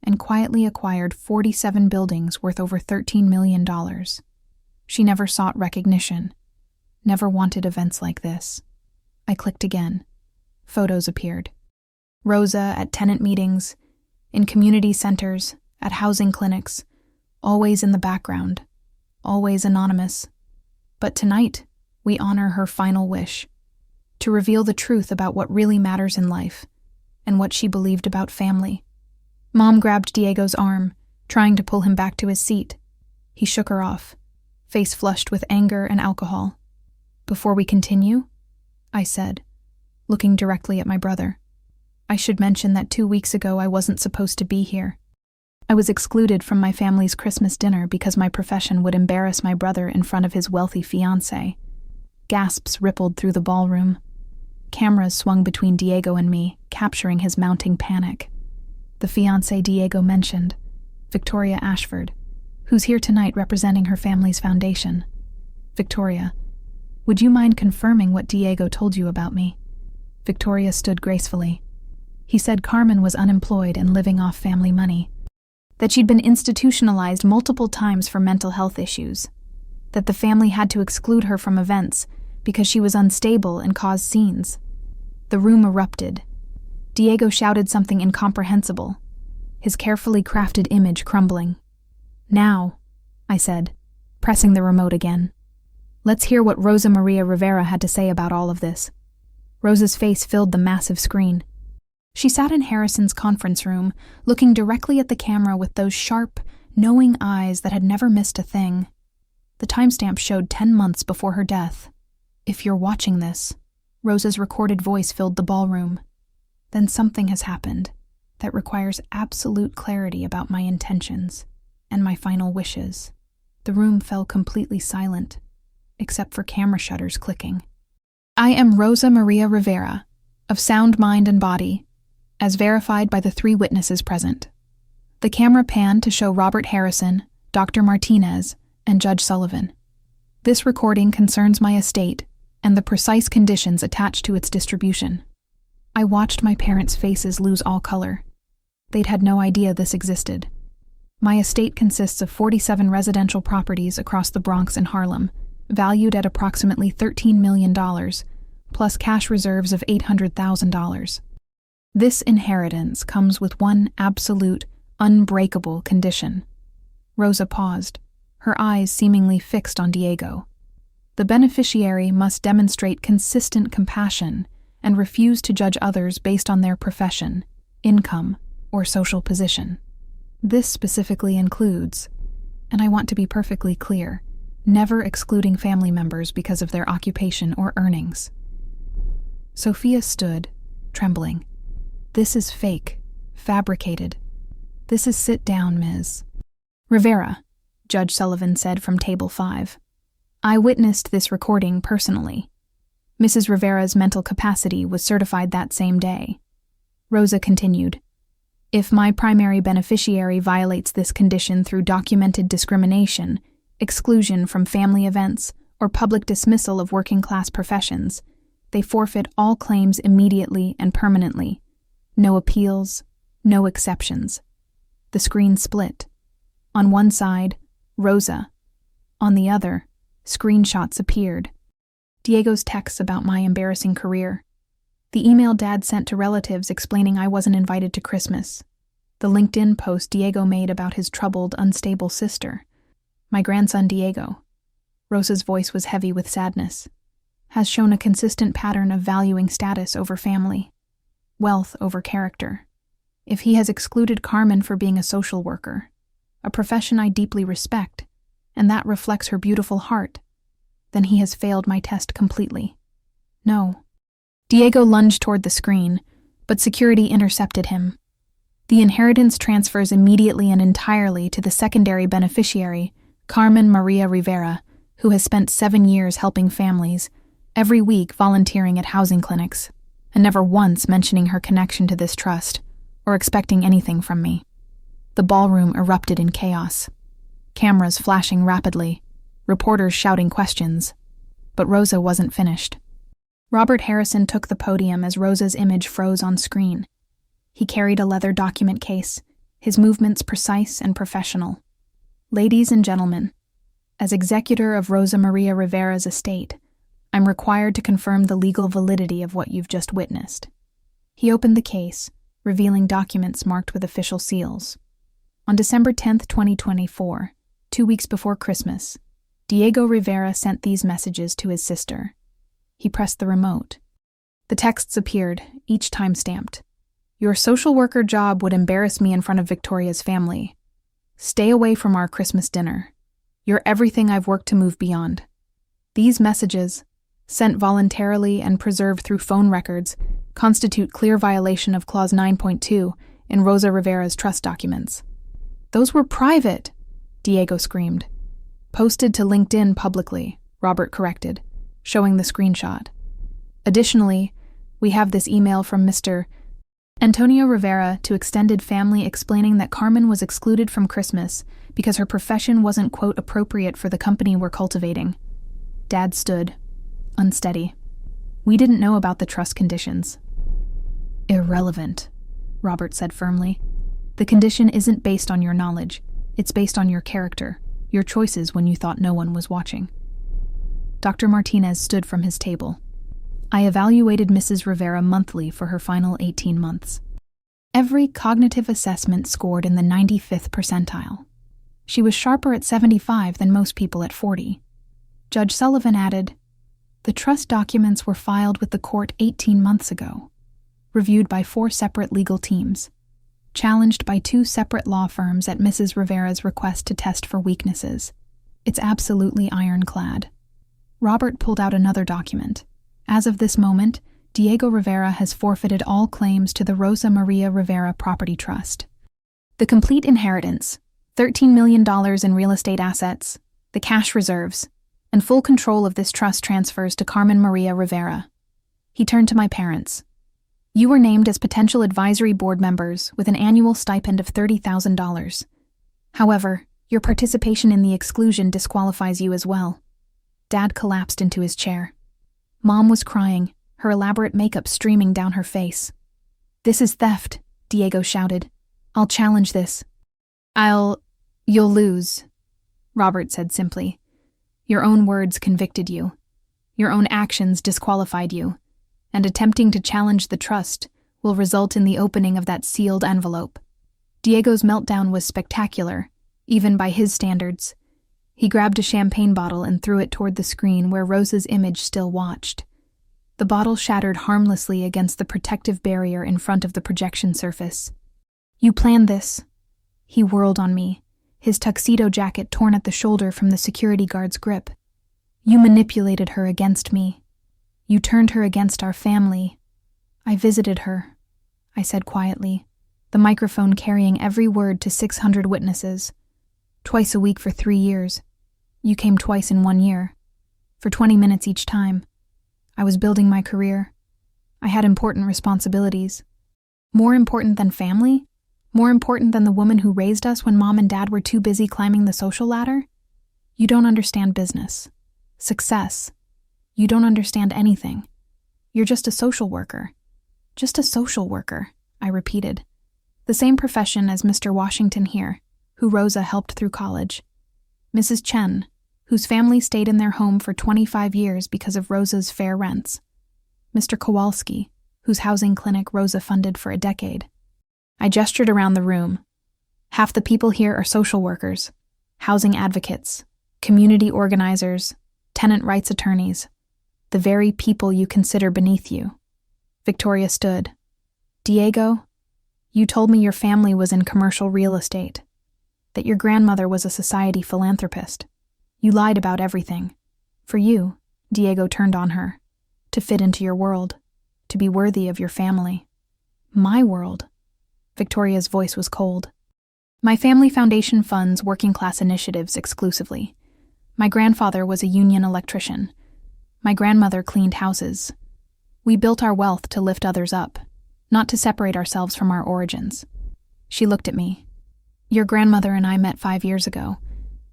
Speaker 1: and quietly acquired 47 buildings worth over $13 million. She never sought recognition, never wanted events like this. I clicked again. Photos appeared. Rosa at tenant meetings, in community centers, at housing clinics, always in the background, always anonymous. But tonight, we honor her final wish, to reveal the truth about what really matters in life, and what she believed about family. Mom grabbed Diego's arm, trying to pull him back to his seat. He shook her off, face flushed with anger and alcohol. Before we continue, I said, looking directly at my brother, I should mention that 2 weeks ago I wasn't supposed to be here. I was excluded from my family's Christmas dinner because my profession would embarrass my brother in front of his wealthy fiancée. Gasps rippled through the ballroom. Cameras swung between Diego and me, capturing his mounting panic. The fiancée Diego mentioned, Victoria Ashford, who's here tonight representing her family's foundation. Victoria, would you mind confirming what Diego told you about me? Victoria stood gracefully. He said Carmen was unemployed and living off family money, that she'd been institutionalized multiple times for mental health issues, that the family had to exclude her from events because she was unstable and caused scenes. The room erupted. Diego shouted something incomprehensible, his carefully crafted image crumbling. Now, I said, pressing the remote again. Let's hear what Rosa Maria Rivera had to say about all of this. Rosa's face filled the massive screen. She sat in Harrison's conference room, looking directly at the camera with those sharp, knowing eyes that had never missed a thing. The timestamp showed 10 months before her death. If you're watching this, Rosa's recorded voice filled the ballroom. Then something has happened that requires absolute clarity about my intentions and my final wishes. The room fell completely silent, except for camera shutters clicking. I am Rosa Maria Rivera, of sound mind and body, as verified by the 3 witnesses present. The camera panned to show Robert Harrison, Dr. Martinez, and Judge Sullivan. This recording concerns my estate and the precise conditions attached to its distribution. I watched my parents' faces lose all color. They'd had no idea this existed. My estate consists of 47 residential properties across the Bronx and Harlem, valued at approximately $13 million, plus cash reserves of $800,000. This inheritance comes with one absolute, unbreakable condition. Rosa paused, her eyes seemingly fixed on Diego. The beneficiary must demonstrate consistent compassion and refuse to judge others based on their profession, income, or social position. This specifically includes, and I want to be perfectly clear, never excluding family members because of their occupation or earnings. Sophia stood, trembling. This is fake, fabricated. This is sit down, Ms. Rivera, Judge Sullivan said from Table 5. I witnessed this recording personally. Mrs. Rivera's mental capacity was certified that same day. Rosa continued, if my primary beneficiary violates this condition through documented discrimination, exclusion from family events, or public dismissal of working-class professions, they forfeit all claims immediately and permanently. No appeals, no exceptions. The screen split. On one side, Rosa. On the other, screenshots appeared. Diego's texts about my embarrassing career. The email Dad sent to relatives explaining I wasn't invited to Christmas. The LinkedIn post Diego made about his troubled, unstable sister. My grandson Diego. Rosa's voice was heavy with sadness. Has shown a consistent pattern of valuing status over family, wealth over character. If he has excluded Carmen for being a social worker, a profession I deeply respect, and that reflects her beautiful heart, then he has failed my test completely. No. Diego lunged toward the screen, but security intercepted him. The inheritance transfers immediately and entirely to the secondary beneficiary, Carmen Maria Rivera, who has spent 7 years helping families, every week volunteering at housing clinics, and never once mentioning her connection to this trust, or expecting anything from me. The ballroom erupted in chaos. Cameras flashing rapidly, reporters shouting questions. But Rosa wasn't finished. Robert Harrison took the podium as Rosa's image froze on screen. He carried a leather document case, his movements precise and professional. Ladies and gentlemen, as executor of Rosa Maria Rivera's estate, I'm required to confirm the legal validity of what you've just witnessed. He opened the case, revealing documents marked with official seals. On December 10, 2024, 2 weeks before Christmas, Diego Rivera sent these messages to his sister. He pressed the remote. The texts appeared, each time stamped. Your social worker job would embarrass me in front of Victoria's family. Stay away from our Christmas dinner. You're everything I've worked to move beyond. These messages, sent voluntarily and preserved through phone records, constitute clear violation of Clause 9.2 in Rosa Rivera's trust documents. Those were private, Diego screamed. Posted to LinkedIn publicly, Robert corrected, showing the screenshot. Additionally, we have this email from Mr. Antonio Rivera to extended family explaining that Carmen was excluded from Christmas because her profession wasn't, quote, appropriate for the company we're cultivating. Dad stood, unsteady. We didn't know about the trust conditions. Irrelevant, Robert said firmly. The condition isn't based on your knowledge. It's based on your character, your choices when you thought no one was watching. Dr. Martinez stood from his table. I evaluated Mrs. Rivera monthly for her final 18 months. Every cognitive assessment scored in the 95th percentile. She was sharper at 75 than most people at 40. Judge Sullivan added, the trust documents were filed with the court 18 months ago, reviewed by 4 separate legal teams, challenged by 2 separate law firms at Mrs. Rivera's request to test for weaknesses. It's absolutely ironclad. Robert pulled out another document. As of this moment, Diego Rivera has forfeited all claims to the Rosa Maria Rivera Property Trust. The complete inheritance, $13 million in real estate assets, the cash reserves, and full control of this trust transfers to Carmen Maria Rivera. He turned to my parents. You were named as potential advisory board members with an annual stipend of $30,000. However, Your participation in the exclusion disqualifies you as well. Dad collapsed into his chair. Mom was crying, her elaborate makeup streaming down her face. "This is theft," Diego shouted. "I'll challenge this." You'll lose," Robert said simply. "Your own words convicted you. Your own actions disqualified you, and attempting to challenge the trust will result in the opening of that sealed envelope." Diego's meltdown was spectacular, even by his standards. He grabbed a champagne bottle and threw it toward the screen where Rosa's image still watched. The bottle shattered harmlessly against the protective barrier in front of the projection surface. "You planned this." He whirled on me, his tuxedo jacket torn at the shoulder from the security guard's grip. "You manipulated her against me. You turned her against our family." "I visited her," I said quietly, the microphone carrying every word to 600 witnesses. "Twice a week for 3 years. You came twice in 1 year. For 20 minutes each time. I was building my career. I had important responsibilities. More important than family? More important than the woman who raised us when Mom and Dad were too busy climbing the social ladder? You don't understand business. Success. You don't understand anything. You're just a social worker." "Just a social worker," I repeated. "The same profession as Mr. Washington here, who Rosa helped through college. Mrs. Chen, whose family stayed in their home for 25 years because of Rosa's fair rents. Mr. Kowalski, whose housing clinic Rosa funded for a decade." I gestured around the room. "Half the people here are social workers, housing advocates, community organizers, tenant rights attorneys, the very people you consider beneath you." Victoria stood. "Diego, you told me your family was in commercial real estate, that your grandmother was a society philanthropist. You lied about everything. For you," Diego turned on her, "to fit into your world, to be worthy of your family." "My world?" Victoria's voice was cold. "My family foundation funds working-class initiatives exclusively. My grandfather was a union electrician. My grandmother cleaned houses. We built our wealth to lift others up, not to separate ourselves from our origins." She looked at me. "Your grandmother and I met 5 years ago.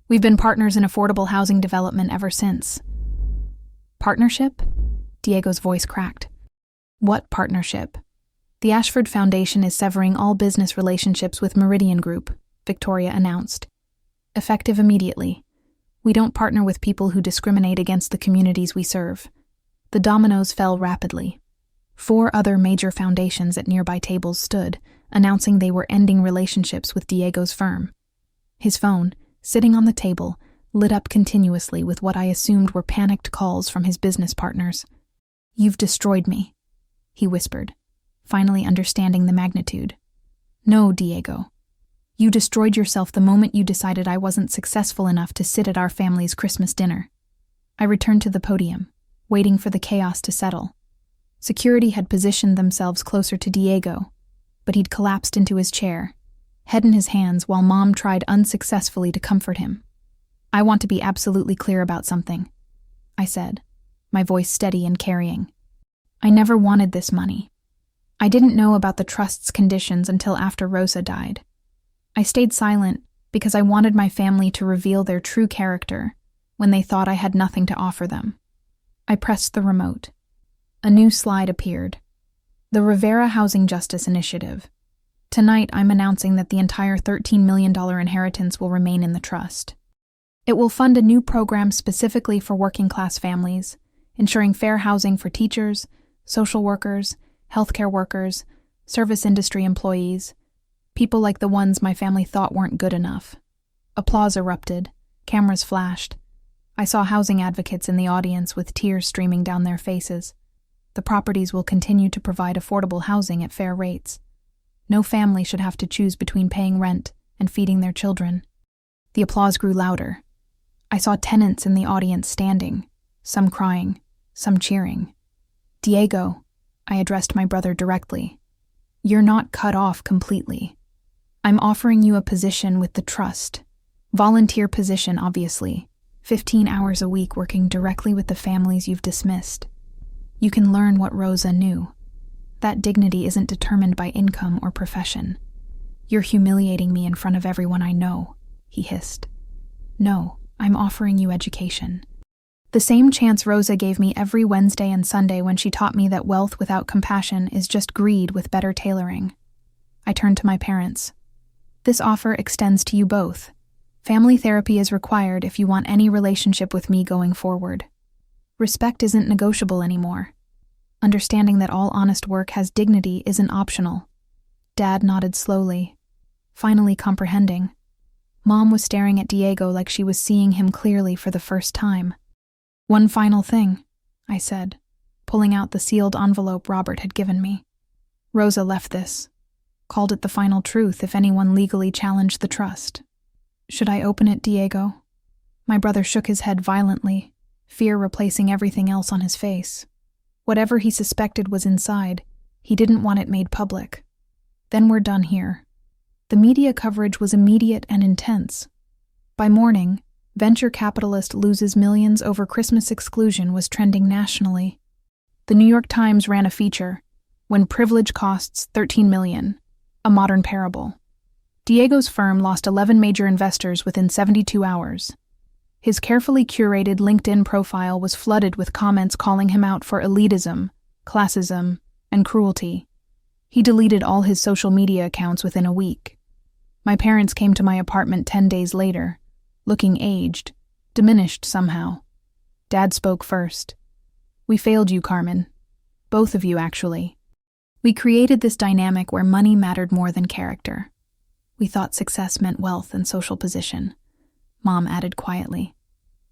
Speaker 1: We've been partners in affordable housing development ever since." "Partnership?" Diego's voice cracked. "What partnership?" "The Ashford Foundation is severing all business relationships with Meridian Group," Victoria announced. "Effective immediately. We don't partner with people who discriminate against the communities we serve." The dominoes fell rapidly. 4 other major foundations at nearby tables stood, announcing they were ending relationships with Diego's firm. His phone, sitting on the table, lit up continuously with what I assumed were panicked calls from his business partners. "You've destroyed me," he whispered, finally understanding the magnitude. "No, Diego. You destroyed yourself the moment you decided I wasn't successful enough to sit at our family's Christmas dinner." I returned to the podium, waiting for the chaos to settle. Security had positioned themselves closer to Diego, but he'd collapsed into his chair, head in his hands while Mom tried unsuccessfully to comfort him. "I want to be absolutely clear about something," I said, my voice steady and carrying. "I never wanted this money. I didn't know about the trust's conditions until after Rosa died. I stayed silent because I wanted my family to reveal their true character when they thought I had nothing to offer them." I pressed the remote. A new slide appeared. The Rivera Housing Justice Initiative. Tonight, I'm announcing that the entire $13 million inheritance will remain in the trust. It will fund a new program specifically for working-class families, ensuring fair housing for teachers, social workers, healthcare workers, service industry employees, people like the ones my family thought weren't good enough. Applause erupted. Cameras flashed. I saw housing advocates in the audience with tears streaming down their faces. The properties will continue to provide affordable housing at fair rates. No family should have to choose between paying rent and feeding their children. The applause grew louder. I saw tenants in the audience standing, some crying, some cheering. "Diego," I addressed my brother directly, "you're not cut off completely. I'm offering you a position with the trust. Volunteer position, obviously. 15 hours a week working directly with the families you've dismissed. You can learn what Rosa knew. That dignity isn't determined by income or profession. You're humiliating me in front of everyone I know," he hissed. No, I'm offering you education. The same chance Rosa gave me every Wednesday and Sunday when she taught me that wealth without compassion is just greed with better tailoring. I turned to my parents. This offer extends to you both. Family therapy is required if you want any relationship with me going forward. Respect isn't negotiable anymore. Understanding that all honest work has dignity isn't optional. Dad nodded slowly, finally comprehending. Mom was staring at Diego like she was seeing him clearly for the first time. One final thing, I said, pulling out the sealed envelope Robert had given me. Rosa left this, called it the final truth if anyone legally challenged the trust. Should I open it, Diego? My brother shook his head violently, fear replacing everything else on his face. Whatever he suspected was inside, he didn't want it made public. Then we're done here. The media coverage was immediate and intense. By morning, venture capitalist loses millions over Christmas exclusion was trending nationally. The New York Times ran a feature, When Privilege Costs $13 Million, a Modern Parable. Diego's firm lost 11 major investors within 72 hours. His carefully curated LinkedIn profile was flooded with comments calling him out for elitism, classism, and cruelty. He deleted all his social media accounts within a week. My parents came to my apartment 10 days later, looking aged, diminished somehow. Dad spoke first. We failed you, Carmen. Both of you, actually. We created this dynamic where money mattered more than character. We thought success meant wealth and social position. Mom added quietly.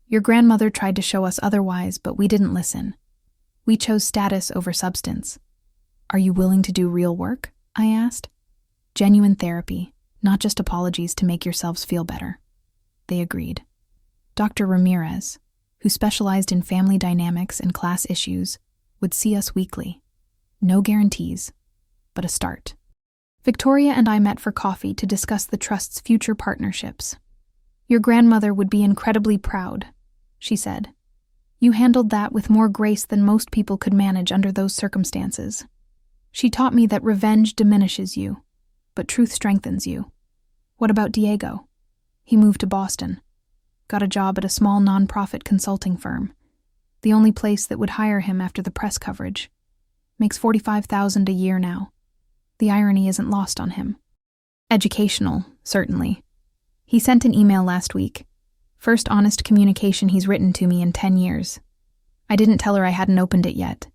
Speaker 1: Your grandmother tried to show us otherwise, but we didn't listen. We chose status over substance. Are you willing to do real work? I asked. Genuine therapy, not just apologies to make yourselves feel better. They agreed. Dr. Ramirez, who specialized in family dynamics and class issues, would see us weekly. No guarantees, but a start. Victoria and I met for coffee to discuss the trust's future partnerships. Your grandmother would be incredibly proud, she said. You handled that with more grace than most people could manage under those circumstances. She taught me that revenge diminishes you, but truth strengthens you. What about Diego? He moved to Boston, got a job at a small nonprofit consulting firm, the only place that would hire him after the press coverage. Makes $45,000 a year now. The irony isn't lost on him. Educational, certainly. He sent an email last week. First honest communication he's written to me in 10 years. I didn't tell her I hadn't opened it yet.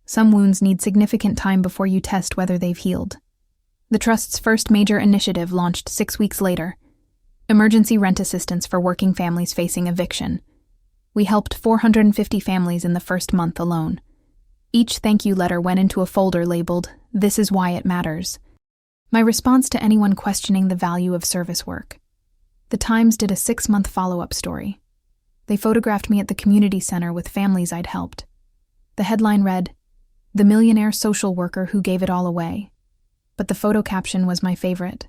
Speaker 1: Some wounds need significant time before you test whether they've healed. The Trust's first major initiative launched 6 weeks later. Emergency rent assistance for working families facing eviction. We helped 450 families in the first month alone. Each thank you letter went into a folder labeled, "This is why it matters." My response to anyone questioning the value of service work. The Times did a 6-month follow-up story. They photographed me at the community center with families I'd helped. The headline read, "The millionaire social worker who gave it all away." But the photo caption was my favorite.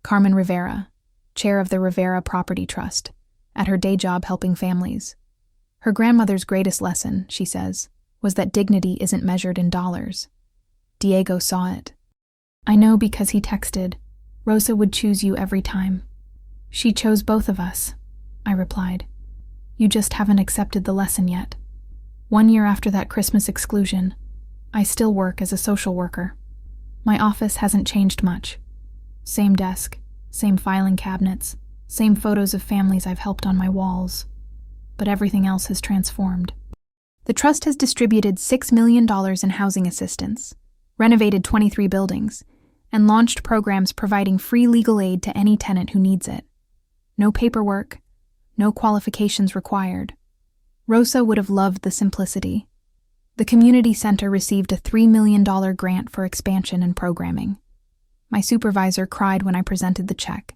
Speaker 1: Carmen Rivera, chair of the Rivera Property Trust, at her day job helping families. Her grandmother's greatest lesson, she says, was that dignity isn't measured in dollars. Diego saw it. I know because he texted, "Rosa would choose you every time." She chose both of us, I replied. You just haven't accepted the lesson yet. 1 year after that Christmas exclusion, I still work as a social worker. My office hasn't changed much. Same desk, same filing cabinets, same photos of families I've helped on my walls. But everything else has transformed. The Trust has distributed $6 million in housing assistance, renovated 23 buildings, and launched programs providing free legal aid to any tenant who needs it. No paperwork, no qualifications required. Rosa would have loved the simplicity. The community center received a $3 million grant for expansion and programming. My supervisor cried when I presented the check.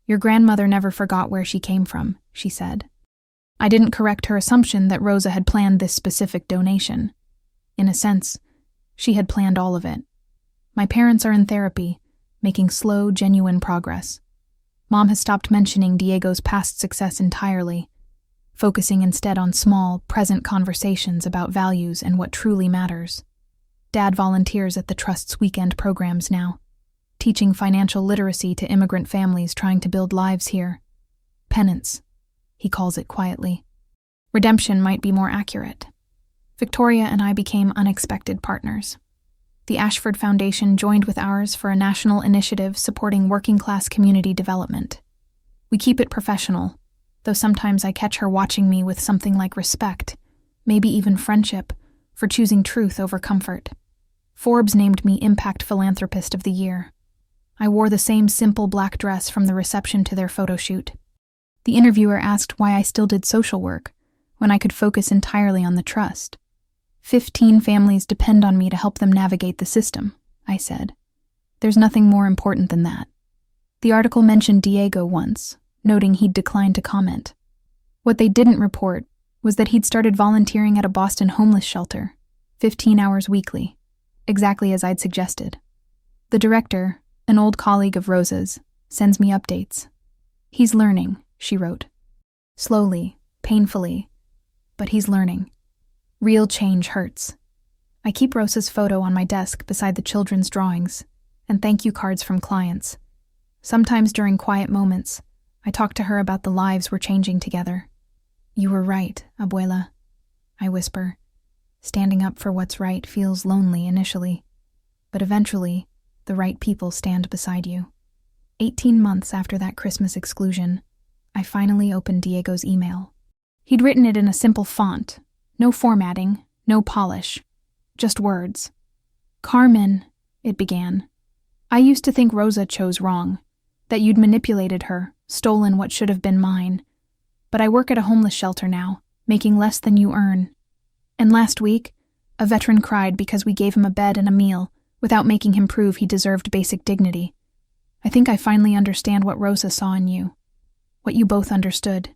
Speaker 1: Your grandmother never forgot where she came from, she said. I didn't correct her assumption that Rosa had planned this specific donation. In a sense, she had planned all of it. My parents are in therapy, making slow, genuine progress. Mom has stopped mentioning Diego's past success entirely, focusing instead on small, present conversations about values and what truly matters. Dad volunteers at the Trust's weekend programs now, teaching financial literacy to immigrant families trying to build lives here. Penance, he calls it quietly. Redemption might be more accurate. Victoria and I became unexpected partners. The Ashford Foundation joined with ours for a national initiative supporting working-class community development. We keep it professional, though sometimes I catch her watching me with something like respect, maybe even friendship, for choosing truth over comfort. Forbes named me Impact Philanthropist of the Year. I wore the same simple black dress from the reception to their photo shoot. The interviewer asked why I still did social work, when I could focus entirely on the trust. 15 families depend on me to help them navigate the system, I said. There's nothing more important than that. The article mentioned Diego once, noting he'd declined to comment. What they didn't report was that he'd started volunteering at a Boston homeless shelter, 15 hours weekly, exactly as I'd suggested. The director, an old colleague of Rosa's, sends me updates. He's learning, she wrote. Slowly, painfully, but he's learning. Real change hurts. I keep Rosa's photo on my desk beside the children's drawings and thank you cards from clients. Sometimes during quiet moments, I talk to her about the lives we're changing together. You were right, Abuela, I whisper. Standing up for what's right feels lonely initially, but eventually, the right people stand beside you. 18 months after that Christmas exclusion, I finally opened Diego's email. He'd written it in a simple font, no formatting, no polish, just words. Carmen, it began. I used to think Rosa chose wrong, that you'd manipulated her, stolen what should have been mine. But I work at a homeless shelter now, making less than you earn. And last week, a veteran cried because we gave him a bed and a meal, without making him prove he deserved basic dignity. I think I finally understand what Rosa saw in you, what you both understood.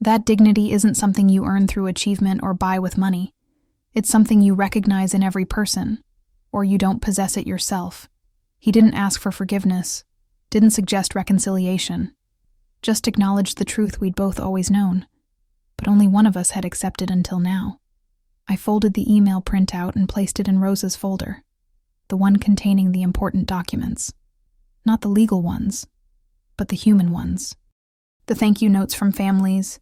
Speaker 1: That dignity isn't something you earn through achievement or buy with money. It's something you recognize in every person, or you don't possess it yourself. He didn't ask for forgiveness, didn't suggest reconciliation, just acknowledged the truth we'd both always known, but only one of us had accepted until now. I folded the email printout and placed it in Rosa's folder, the one containing the important documents. Not the legal ones, but the human ones. The thank you notes from families,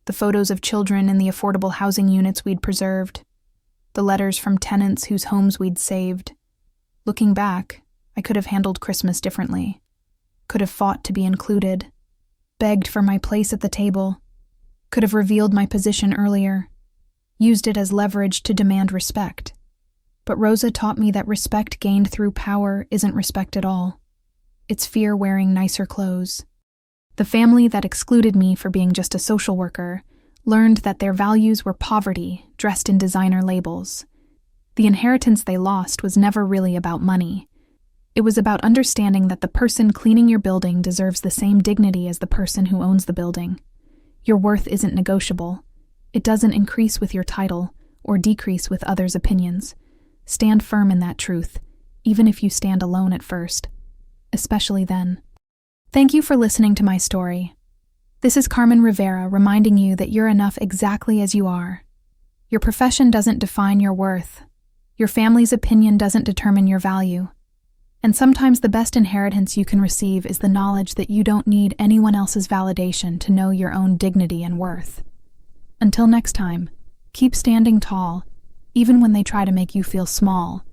Speaker 1: the photos of children in the affordable housing units we'd preserved, the letters from tenants whose homes we'd saved. Looking back, I could have handled Christmas differently, could have fought to be included, begged for my place at the table, could have revealed my position earlier, used it as leverage to demand respect. But Rosa taught me that respect gained through power isn't respect at all. It's fear wearing nicer clothes. The family that excluded me for being just a social worker learned that their values were poverty dressed in designer labels. The inheritance they lost was never really about money. It was about understanding that the person cleaning your building deserves the same dignity as the person who owns the building. Your worth isn't negotiable. It doesn't increase with your title or decrease with others' opinions. Stand firm in that truth, even if you stand alone at first. Especially then. Thank you for listening to my story. This is Carmen Rivera reminding you that you're enough exactly as you are. Your profession doesn't define your worth. Your family's opinion doesn't determine your value. And sometimes the best inheritance you can receive is the knowledge that you don't need anyone else's validation to know your own dignity and worth. Until next time, keep standing tall, even when they try to make you feel small.